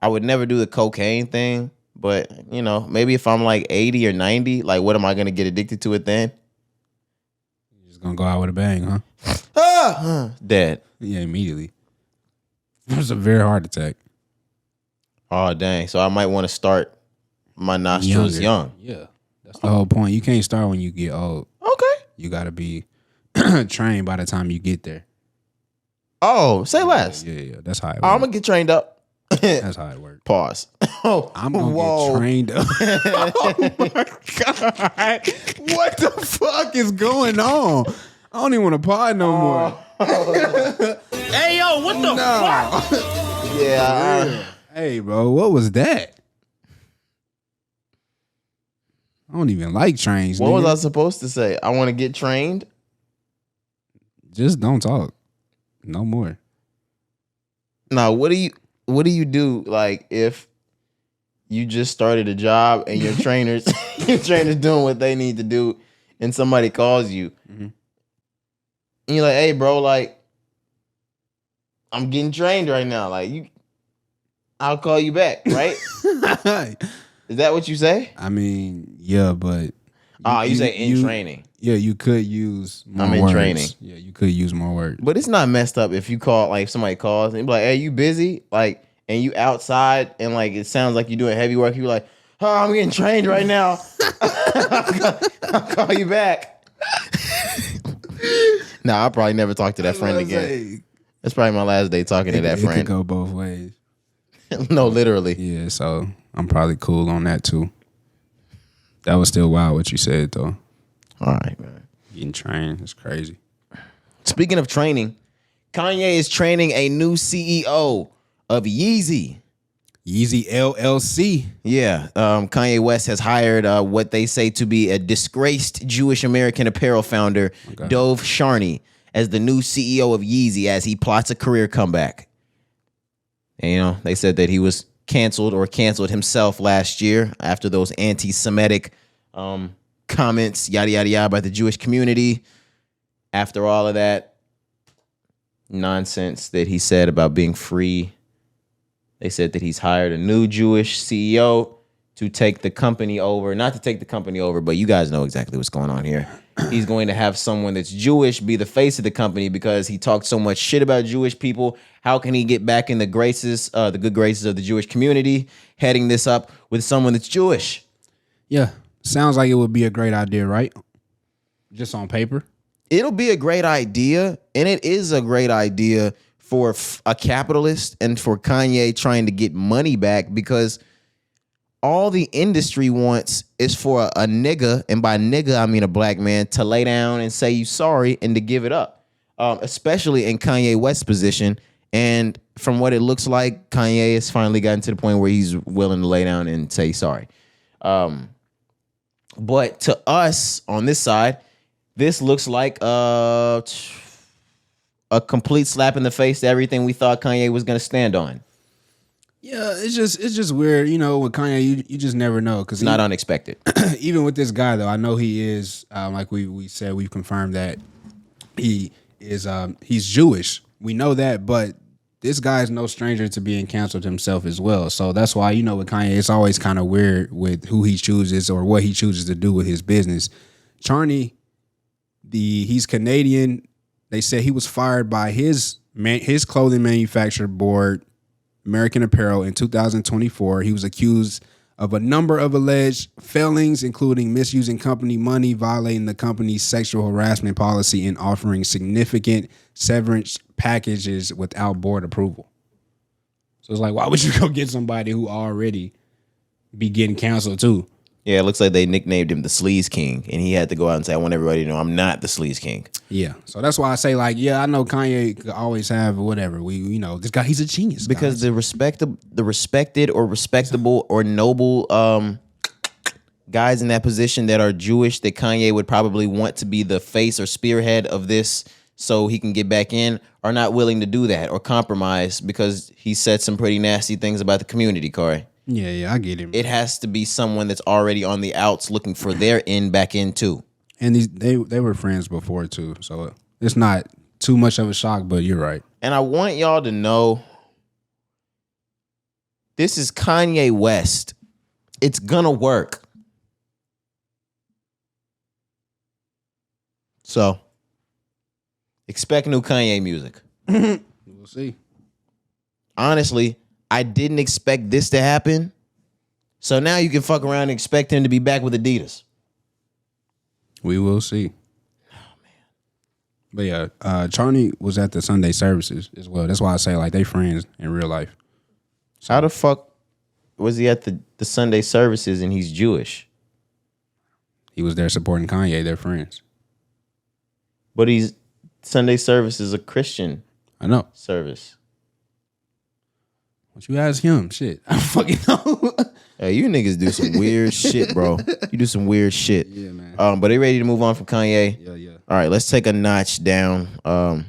I would never do the cocaine thing. But you know, maybe if I'm like 80 or 90, like what am I gonna get addicted to it then?
You're just gonna go out with a bang, huh?
Dead.
Yeah, immediately. It was a very heart attack.
Oh dang! So I might want to start my nostrils young.
Yeah, that's the whole point. You can't start when you get old.
Okay.
You gotta be trained by the time you get there.
Oh, say less.
Yeah. That's how it works.
I'm gonna get trained up.
That's how it works.
Pause. Oh,
I'm gonna get trained up. Oh my God. What the fuck is going on? I don't even want to pod no more.
Hey, yo, what the fuck?
Yeah.
Hey, bro, what was that? I don't even like trains.
What
nigga.
was I supposed to say? I want to get trained.
Just don't talk. No more.
Now, what do you do like if you just started a job and your trainers doing what they need to do and somebody calls you and you're like, hey bro, like I'm getting trained right now, like I'll call you back, right? Is that what you say?
I mean, yeah, but
You say in training.
Yeah, you could use more
I'm in
words.
training.
Yeah, you could use more words.
But it's not messed up if you call, like if somebody calls and be like, hey, you busy? Like, and you outside and like it sounds like you're doing heavy work. You're like, oh, I'm getting trained right now. I'll call you back. Nah, I'll probably never talk to that friend again. That's probably my last day talking to that
It
friend.
could go both ways.
No, literally.
Yeah, so I'm probably cool on that too. That was still wild what you said though.
All right, man.
Getting trained, it's crazy.
Speaking of training, Kanye is training a new CEO of Yeezy.
Yeezy LLC.
Yeah, Kanye West has hired what they say to be a disgraced Jewish American apparel founder, Dov Sharney, as the new CEO of Yeezy as he plots a career comeback. And, you know, they said that he was canceled himself last year after those anti-Semitic comments, yada, yada, yada, by the Jewish community. After all of that nonsense that he said about being free, they said that he's hired a new Jewish CEO to take the company over. Not to take the company over, but you guys know exactly what's going on here. He's going to have someone that's Jewish be the face of the company because he talked so much shit about Jewish people. How can he get back in the graces, the good graces of the Jewish community, heading this up with someone that's Jewish?
Yeah, sounds like it would be a great idea, right? Just on paper.
It'll be a great idea, and it is a great idea for a capitalist and for Kanye trying to get money back, because all the industry wants is for a nigga, and by nigga I mean a black man, to lay down and say you sorry and to give it up, especially in Kanye West's position. And from what it looks like, Kanye has finally gotten to the point where he's willing to lay down and say sorry. But to us on this side, this looks like a complete slap in the face to everything we thought Kanye was going to stand on.
Yeah, it's just weird, you know. With Kanye, you just never know, because
not unexpected.
Even with this guy, though, I know he is like we said, we've confirmed that he is he's Jewish. We know that, but this guy is no stranger to being canceled himself as well. So that's why, you know, with Kanye, it's always kind of weird with who he chooses or what he chooses to do with his business. Charney, he's Canadian. They said he was fired by his clothing manufacturer board, American Apparel, in 2024. He was accused of a number of alleged failings, including misusing company money, violating the company's sexual harassment policy, and offering significant severance packages without board approval. So it's like, why would you go get somebody who already be getting canceled too?
Yeah, it looks like they nicknamed him the Sleaze King, and he had to go out and say, I want everybody to know I'm not the Sleaze King.
Yeah, so that's why I say, like, yeah, I know Kanye could always have whatever. You know, this guy, he's a genius.
Because the respected or respectable or noble guys in that position that are Jewish that Kanye would probably want to be the face or spearhead of this so he can get back in are not willing to do that or compromise because he said some pretty nasty things about the community, Cari.
Yeah, I get him.
It has to be someone that's already on the outs looking for their in back in too.
And they were friends before too, so it's not too much of a shock, but you're right.
And I want y'all to know, this is Kanye West. It's gonna work. So, expect new Kanye music.
We'll see.
Honestly, I didn't expect this to happen. So now you can fuck around and expect him to be back with Adidas.
We will see. Oh, man. But yeah, Charney was at the Sunday services as well. That's why I say, like, they friends in real life.
So, how the fuck was he at the Sunday services and he's Jewish?
He was there supporting Kanye. They're friends.
But Sunday service is a Christian
I know.
service.
What you ask him? Shit. I don't fucking know.
Hey, you niggas do some weird shit, bro. You do some weird shit.
Yeah, man.
But they ready to move on from Kanye?
Yeah.
All right, let's take a notch down and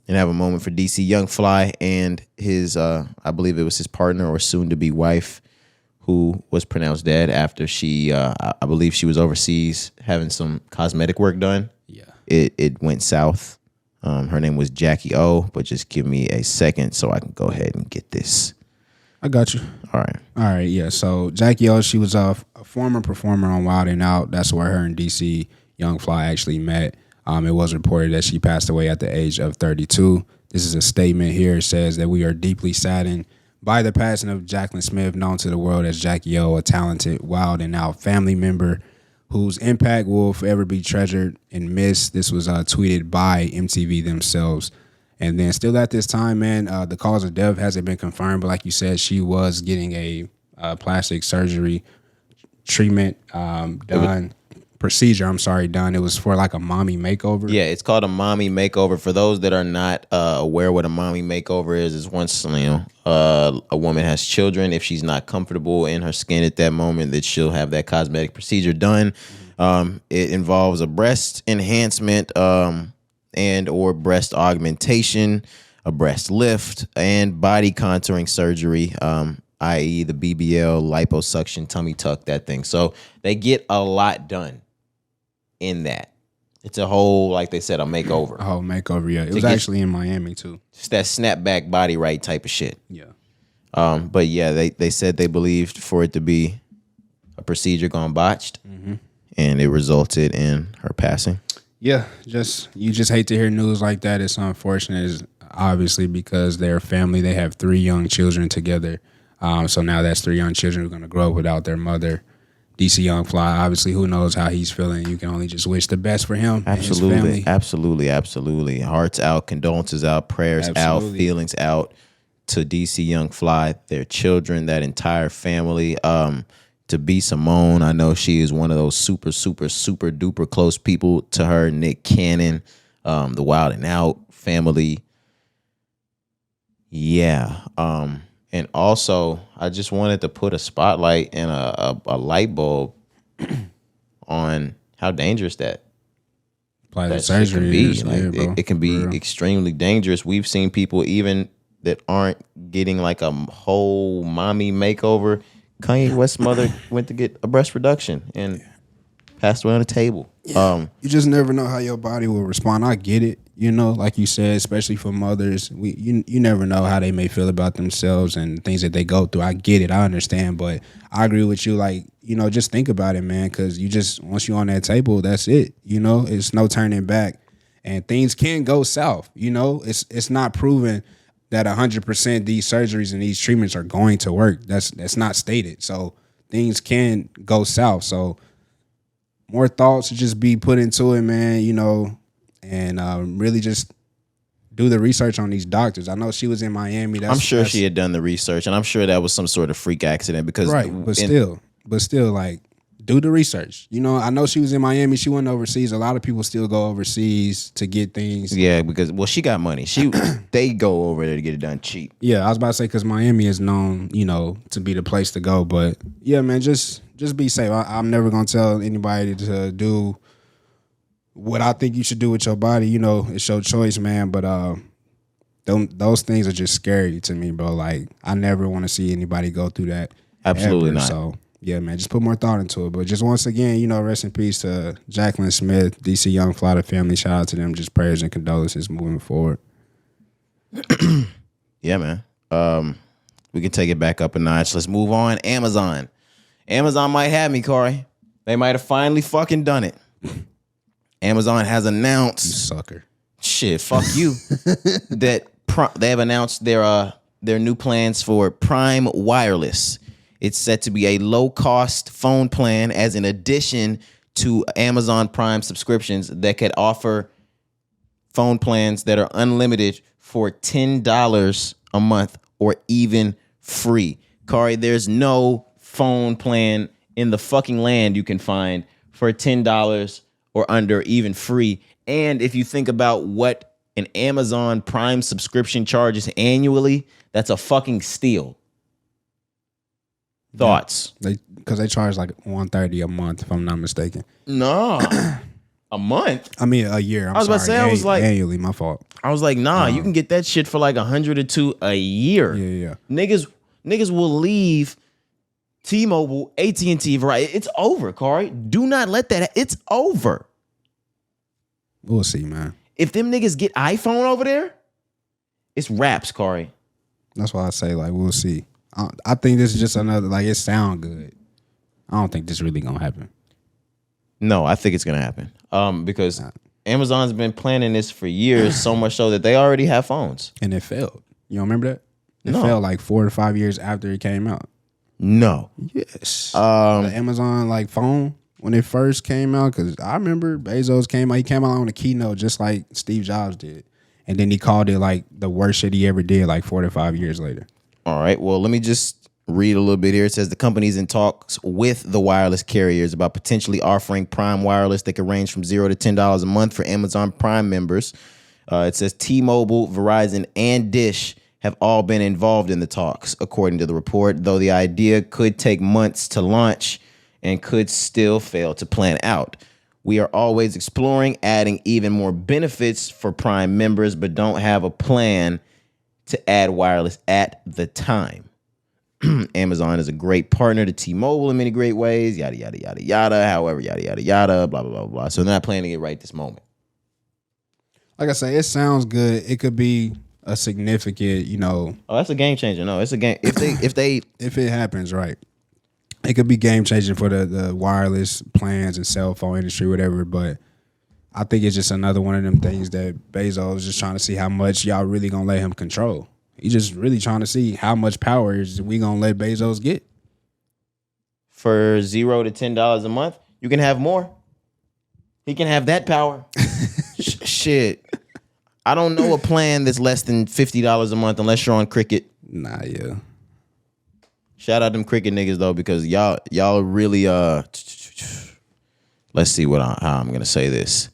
have a moment for DC Young Fly and his, I believe it was his partner or soon-to-be wife, who was pronounced dead after she, I believe she was overseas having some cosmetic work done.
Yeah.
It went south. Her name was Jackie O, but just give me a second so I can go ahead and get this.
I got you.
All right,
yeah. So Jackie O, she was a former performer on Wild 'N Out. That's where her and DC Young Fly actually met. It was reported that she passed away at the age of 32. This is a statement here. It says that we are deeply saddened by the passing of Jacqueline Smith, known to the world as Jackie O, a talented Wild 'N Out family member whose impact will forever be treasured and missed. This was tweeted by MTV themselves. And then still at this time, man, the cause of death hasn't been confirmed. But like you said, she was getting a plastic surgery treatment done procedure, done. It was for like a mommy makeover.
Yeah, it's called a mommy makeover. For those that are not aware what a mommy makeover is once a woman has children, if she's not comfortable in her skin at that moment, that she'll have that cosmetic procedure done. It involves a breast enhancement and or breast augmentation, a breast lift, and body contouring surgery, i.e. the BBL, liposuction, tummy tuck, that thing. So they get a lot done in that. It's a whole, like they said, a makeover.
A whole makeover, yeah. It was actually in Miami too.
Just that snapback body right type of shit.
Yeah.
But yeah, they said they believed for it to be a procedure gone botched, and it resulted in her passing. Yeah,
you just hate to hear news like that. It's unfortunate, it's obviously, because they're a family. They have 3 young children together. So now that's 3 young children who are going to grow up without their mother. DC Young Fly, obviously, who knows how he's feeling. You can only just wish the best for him.
Absolutely,
and his family.
absolutely. Hearts out, condolences out, prayers out, feelings out to DC Young Fly, their children, that entire family. To B Simone, I know she is one of those super duper close people to her. Nick Cannon, the Wild and Out family. Yeah. And also, I just wanted to put a spotlight and a light bulb on how dangerous that
surgery
can be.
is.
Like, it can be extremely dangerous. We've seen people even that aren't getting like a whole mommy makeover. Kanye West's mother went to get a breast reduction and passed away on the table.
Yeah. You just never know how your body will respond. I get it. Like you said, especially for mothers, you never know how they may feel about themselves and things that they go through. I get it. I understand. But I agree with you. Like, just think about it, man, because once you're on that table, that's it. It's no turning back. And things can go south. It's not proven that 100% these surgeries and these treatments are going to work. That's not stated. So things can go south. So more thoughts to just be put into it, man, and really just do the research on these doctors. I know she was in Miami.
I'm sure she had done the research, and I'm sure that was some sort of freak accident because
but still, like, do the research. I know she was in Miami. She went overseas. A lot of people still go overseas to get things.
Yeah, because she got money. They go over there to get it done cheap.
Yeah, I was about to say because Miami is known, to be the place to go. But yeah, man, just be safe. I'm never gonna tell anybody to do what I think you should do with your body. It's your choice, man. But those things are just scary to me, bro. Like, I never want to see anybody go through that.
Absolutely
ever.
not.
So yeah, man, just put more thought into it. But just once again, rest in peace to Jacqueline Smith, DC Young Fly, the family. Shout out to them. Just prayers and condolences moving forward.
Yeah, man. We can take it back up a notch. Let's move on. Amazon might have me, Cari. They might have finally fucking done it. Amazon has announced,
you sucker.
Shit, fuck you. That they have announced their new plans for Prime Wireless. It's set to be a low-cost phone plan as an addition to Amazon Prime subscriptions that could offer phone plans that are unlimited for $10 a month or even free. Cari, there's no phone plan in the fucking land you can find for $10 or under, even free. And if you think about what an Amazon Prime subscription charges annually, that's a fucking steal. Thoughts?
Because they charge like $130 a month, if I'm not mistaken.
No. A month?
I mean, a year. I was about to say, annually, my fault.
I was like, nah, you can get that shit for like $100 or $200 a year.
Yeah.
Niggas will leave T-Mobile, AT&T, Verizon. It's over, Cari. Do not let that. It's over.
We'll see, man.
If them niggas get iPhone over there, it's raps, Cari.
That's why I say, like, we'll see. I think this is just another, like, it sound good. I don't think this really gonna happen.
No, I think it's gonna happen. Because Amazon's been planning this for years, so much so that they already have phones.
And it failed. You don't remember that? It
No.
failed like 4 to 5 years after it came out.
No.
Yes. The Amazon like phone when it first came out, because I remember Bezos came out. He came out on a keynote just like Steve Jobs did, and then he called it like the worst shit he ever did like 4 to 5 years later.
All right. Well, let me just read a little bit here. It says the company's in talks with the wireless carriers about potentially offering Prime Wireless that could range from $0 to $10 a month for Amazon Prime members. It says T-Mobile, Verizon, and Dish have all been involved in the talks, according to the report, though the idea could take months to launch and could still fail to plan out. We are always exploring adding even more benefits for Prime members, but don't have a plan to add wireless at the time. Amazon is a great partner to T-Mobile in many great ways, yada, yada, yada, yada, however, yada, yada, yada, blah, blah, blah, blah. So they're not planning it right this moment.
Like I say, it sounds good. It could be a significant,
Oh, that's a game changer. No, it's a game. If
it happens right, it could be game changing for the wireless plans and cell phone industry, whatever. But I think it's just another one of them things that Bezos is just trying to see how much y'all really gonna let him control. He's just really trying to see how much power is we gonna let Bezos get.
For $0 to $10 a month, you can have more. He can have that power. Shit. I don't know a plan that's less than $50 a month unless you're on Cricket.
Nah, yeah.
Shout out them Cricket niggas though, because y'all really let's see how I'm gonna say this.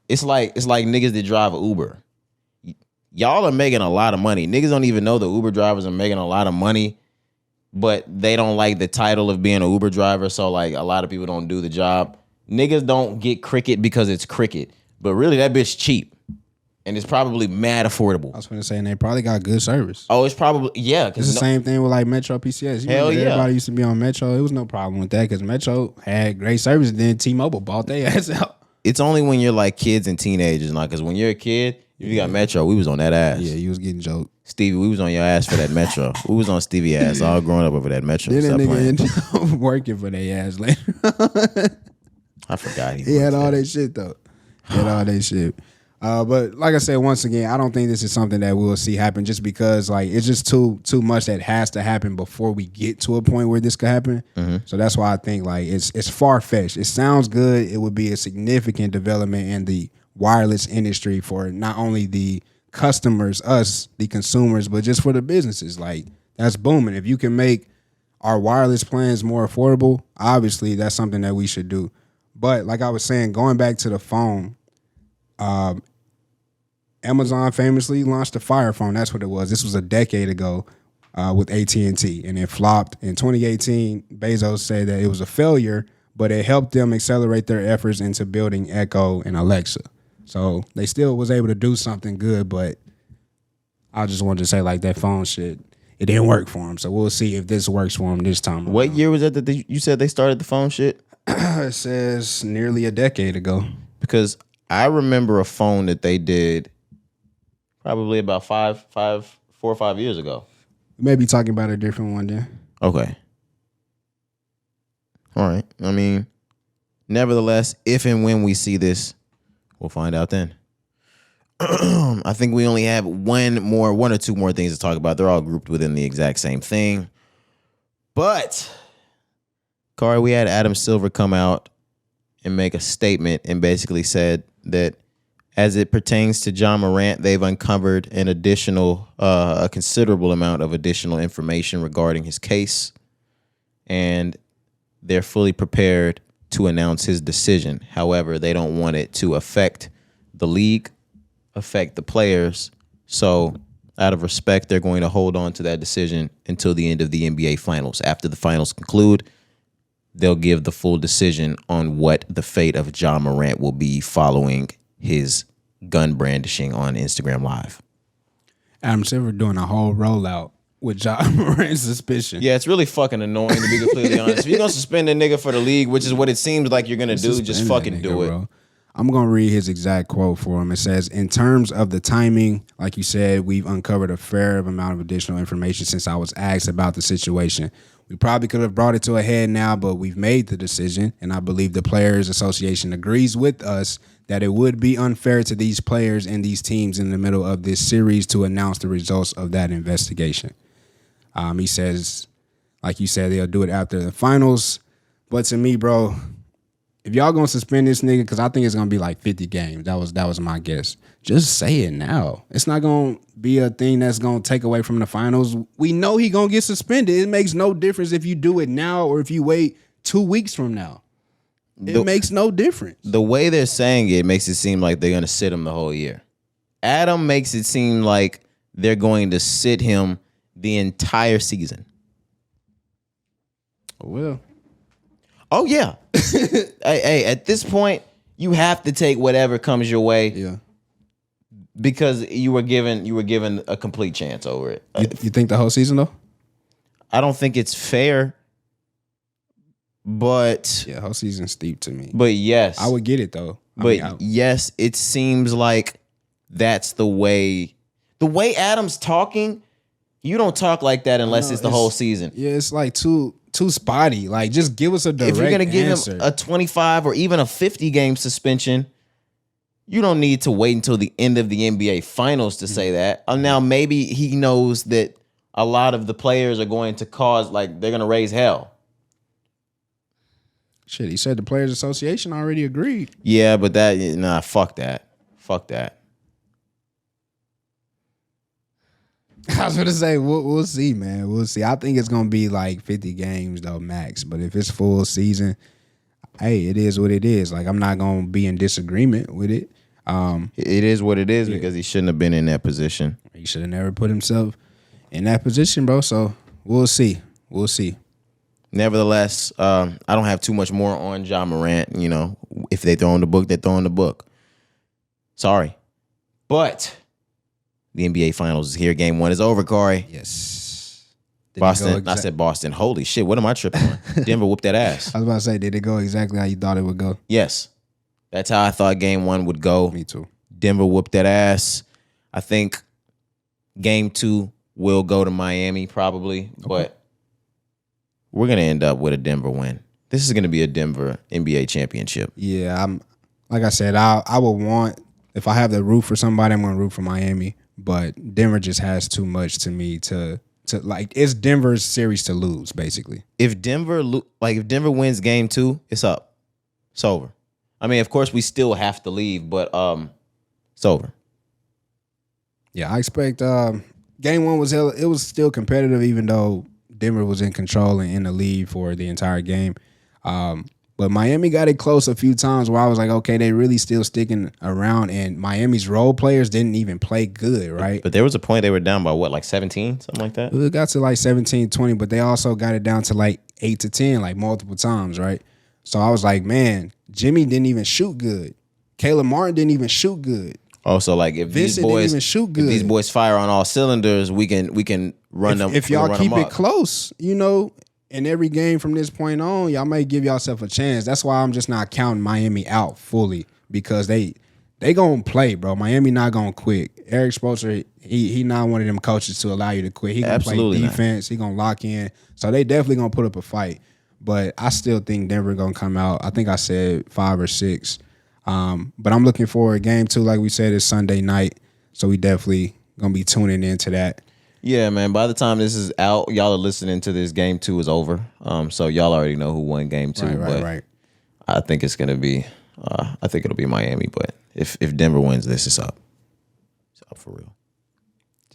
It's like niggas that drive Uber. Y'all are making a lot of money. Niggas don't even know the Uber drivers are making a lot of money, but they don't like the title of being an Uber driver, so like a lot of people don't do the job. Niggas don't get Cricket because it's Cricket, but really that bitch cheap. And it's probably mad affordable.
I was going to say, and they probably got good service.
Oh, it's probably, yeah.
It's the same thing with like Metro PCS.
Hell yeah.
Everybody used to be on Metro. It was no problem with that because Metro had great service. And then T-Mobile bought their ass out.
It's only when you're like kids and teenagers, like, because when you're a kid, if you got Metro, we was on that ass.
Yeah, you was getting joked.
Stevie, we was on your ass for that Metro. We was on Stevie ass all growing up over that Metro.
Then that nigga ended up working for their ass later.
I forgot
he had all that shit though. He had all that shit. But like I said, once again, I don't think this is something that we'll see happen just because like it's just too much that has to happen before we get to a point where this could happen. Mm-hmm. So that's why I think like it's far-fetched. It sounds good. It would be a significant development in the wireless industry for not only the customers, us, the consumers, but just for the businesses. Like that's booming. If you can make our wireless plans more affordable, obviously that's something that we should do. But like I was saying, going back to the phone, Amazon famously launched the Fire Phone. That's what it was. This was a decade ago with AT&T, and it flopped. In 2018, Bezos said that it was a failure, but it helped them accelerate their efforts into building Echo and Alexa. So they still was able to do something good, but I just wanted to say like that phone shit, it didn't work for them. So we'll see if this works for them this time.
What year was that you said they started the phone shit?
It says nearly a decade ago.
Because I remember a phone that they did probably about 4 or 5 years ago.
Maybe talking about a different one then.
Okay. All right. I mean, nevertheless, if and when we see this, we'll find out then. I think we only have one or two more things to talk about. They're all grouped within the exact same thing. But, Cari, we had Adam Silver come out and make a statement and basically said that as it pertains to Ja Morant, they've uncovered a considerable amount of additional information regarding his case, and they're fully prepared to announce his decision. However, they don't want it to affect the league, affect the players. So out of respect, they're going to hold on to that decision until the end of the NBA Finals. After the finals conclude, they'll give the full decision on what the fate of Ja Morant will be following his gun brandishing on Instagram Live.
Adam Silver doing a whole rollout with Ja Morant's suspicion.
Yeah, it's really fucking annoying, to be completely honest. If you're going to suspend a nigga for the league, which is what it seems like you're going to do, just fucking do it. Bro.
I'm going to read his exact quote for him. It says, in terms of the timing, like you said, we've uncovered a fair amount of additional information since I was asked about the situation. We probably could have brought it to a head now, but we've made the decision, and I believe the Players Association agrees with us that it would be unfair to these players and these teams in the middle of this series to announce the results of that investigation. He says, like you said, they'll do it after the finals. But to me, bro, if y'all gonna suspend this nigga, because I think it's gonna be like 50 games. That was my guess. Just say it now. It's not gonna be a thing that's gonna take away from the finals. We know he gonna get suspended. It makes no difference if you do it now or if you wait 2 weeks from now. It makes no difference.
The way they're saying it makes it seem like they're gonna sit him the whole year. Adam makes it seem like they're going to sit him the entire season.
Well.
Oh yeah. hey, at this point, you have to take whatever comes your way.
Yeah.
Because you were given a complete chance over it.
You think the whole season though?
I don't think it's fair. But
yeah, whole season's steep to me.
But yes.
I would get it though.
Yes, it seems like that's the way Adam's talking. You don't talk like that unless it's the whole season.
Yeah, it's like too spotty. Like, just give us a direct answer. If you're gonna give him
a 25 or even a 50 game suspension, you don't need to wait until the end of the NBA Finals to say that. Now, maybe he knows that a lot of the players are going to they're going to raise hell.
Shit, he said the Players Association already agreed.
Yeah, but fuck that. Fuck that.
I was gonna say we'll see, man. We'll see. I think it's gonna be like 50 games though, max. But if it's full season, hey, it is what it is. Like, I'm not gonna be in disagreement with it.
It is what it is because he shouldn't have been in that position.
He should have never put himself in that position, bro. So we'll see. We'll see.
Nevertheless, I don't have too much more on Ja Morant. You know, if they throw in the book, they throw in the book. Sorry. But the NBA Finals is here. Game 1 is over, Cari.
Yes.
Boston. I said Boston. Holy shit, what am I tripping on? Denver whooped that ass.
I was about to say, did it go exactly how you thought it would go?
Yes. That's how I thought Game 1 would go.
Me too.
Denver whooped that ass. I think Game 2 will go to Miami probably, but we're going to end up with a Denver win. This is going to be a Denver NBA championship.
Yeah, like I said, I would want, if I have to root for somebody, I'm going to root for Miami. But Denver just has too much to me to like, it's Denver's series to lose, basically.
If Denver wins Game 2, it's up. It's over. I mean, of course, we still have to leave, but it's over.
Yeah, I expect Game 1 was still competitive, even though Denver was in control and in the lead for the entire game. But Miami got it close a few times where I was like, okay, they really still sticking around, and Miami's role players didn't even play good, right?
But there was a point they were down by what, like 17, something like that?
It got to like 17, 20, but they also got it down to like 8 to 10, like multiple times, right? So I was like, man, Jimmy didn't even shoot good. Caleb Martin didn't even shoot good.
Also, like if
Vincent didn't even shoot good.
If these boys fire on all cylinders, we can run them.
If y'all keep it close, you know, in every game from this point on, y'all may give yourself a chance. That's why I'm just not counting Miami out fully, because they gonna play, bro. Miami not gonna quit. Eric Spoelstra, he not one of them coaches to allow you to quit. He gonna play defense. He gonna lock in. So they definitely gonna put up a fight. But I still think Denver gonna come out. I think I said 5 or 6. But I'm looking forward. Game 2, like we said, is Sunday night. So we definitely gonna be tuning into that.
Yeah, man. By the time this is out, y'all are listening to this. Game 2 is over. So y'all already know who won Game 2.
Right.
I think it's gonna be. I think it'll be Miami. But if Denver wins this, it's up. It's up for real.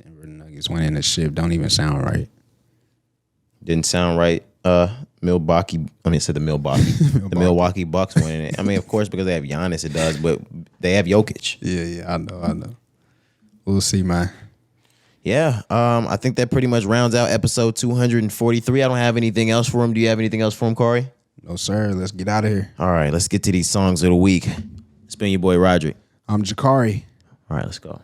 Denver Nuggets winning the ship don't even sound right.
Didn't sound right. Milwaukee Bucks winning it. I mean, of course, because they have Giannis, it does. But they have Jokic.
Yeah. I know. We'll see, man.
Yeah, I think that pretty much rounds out episode 243. I don't have anything else for him. Do you have anything else for him, Cari?
No, sir. Let's get out of here.
All right, let's get to these songs of the week. It's been your boy, Roderick.
I'm Cari.
All right, let's go.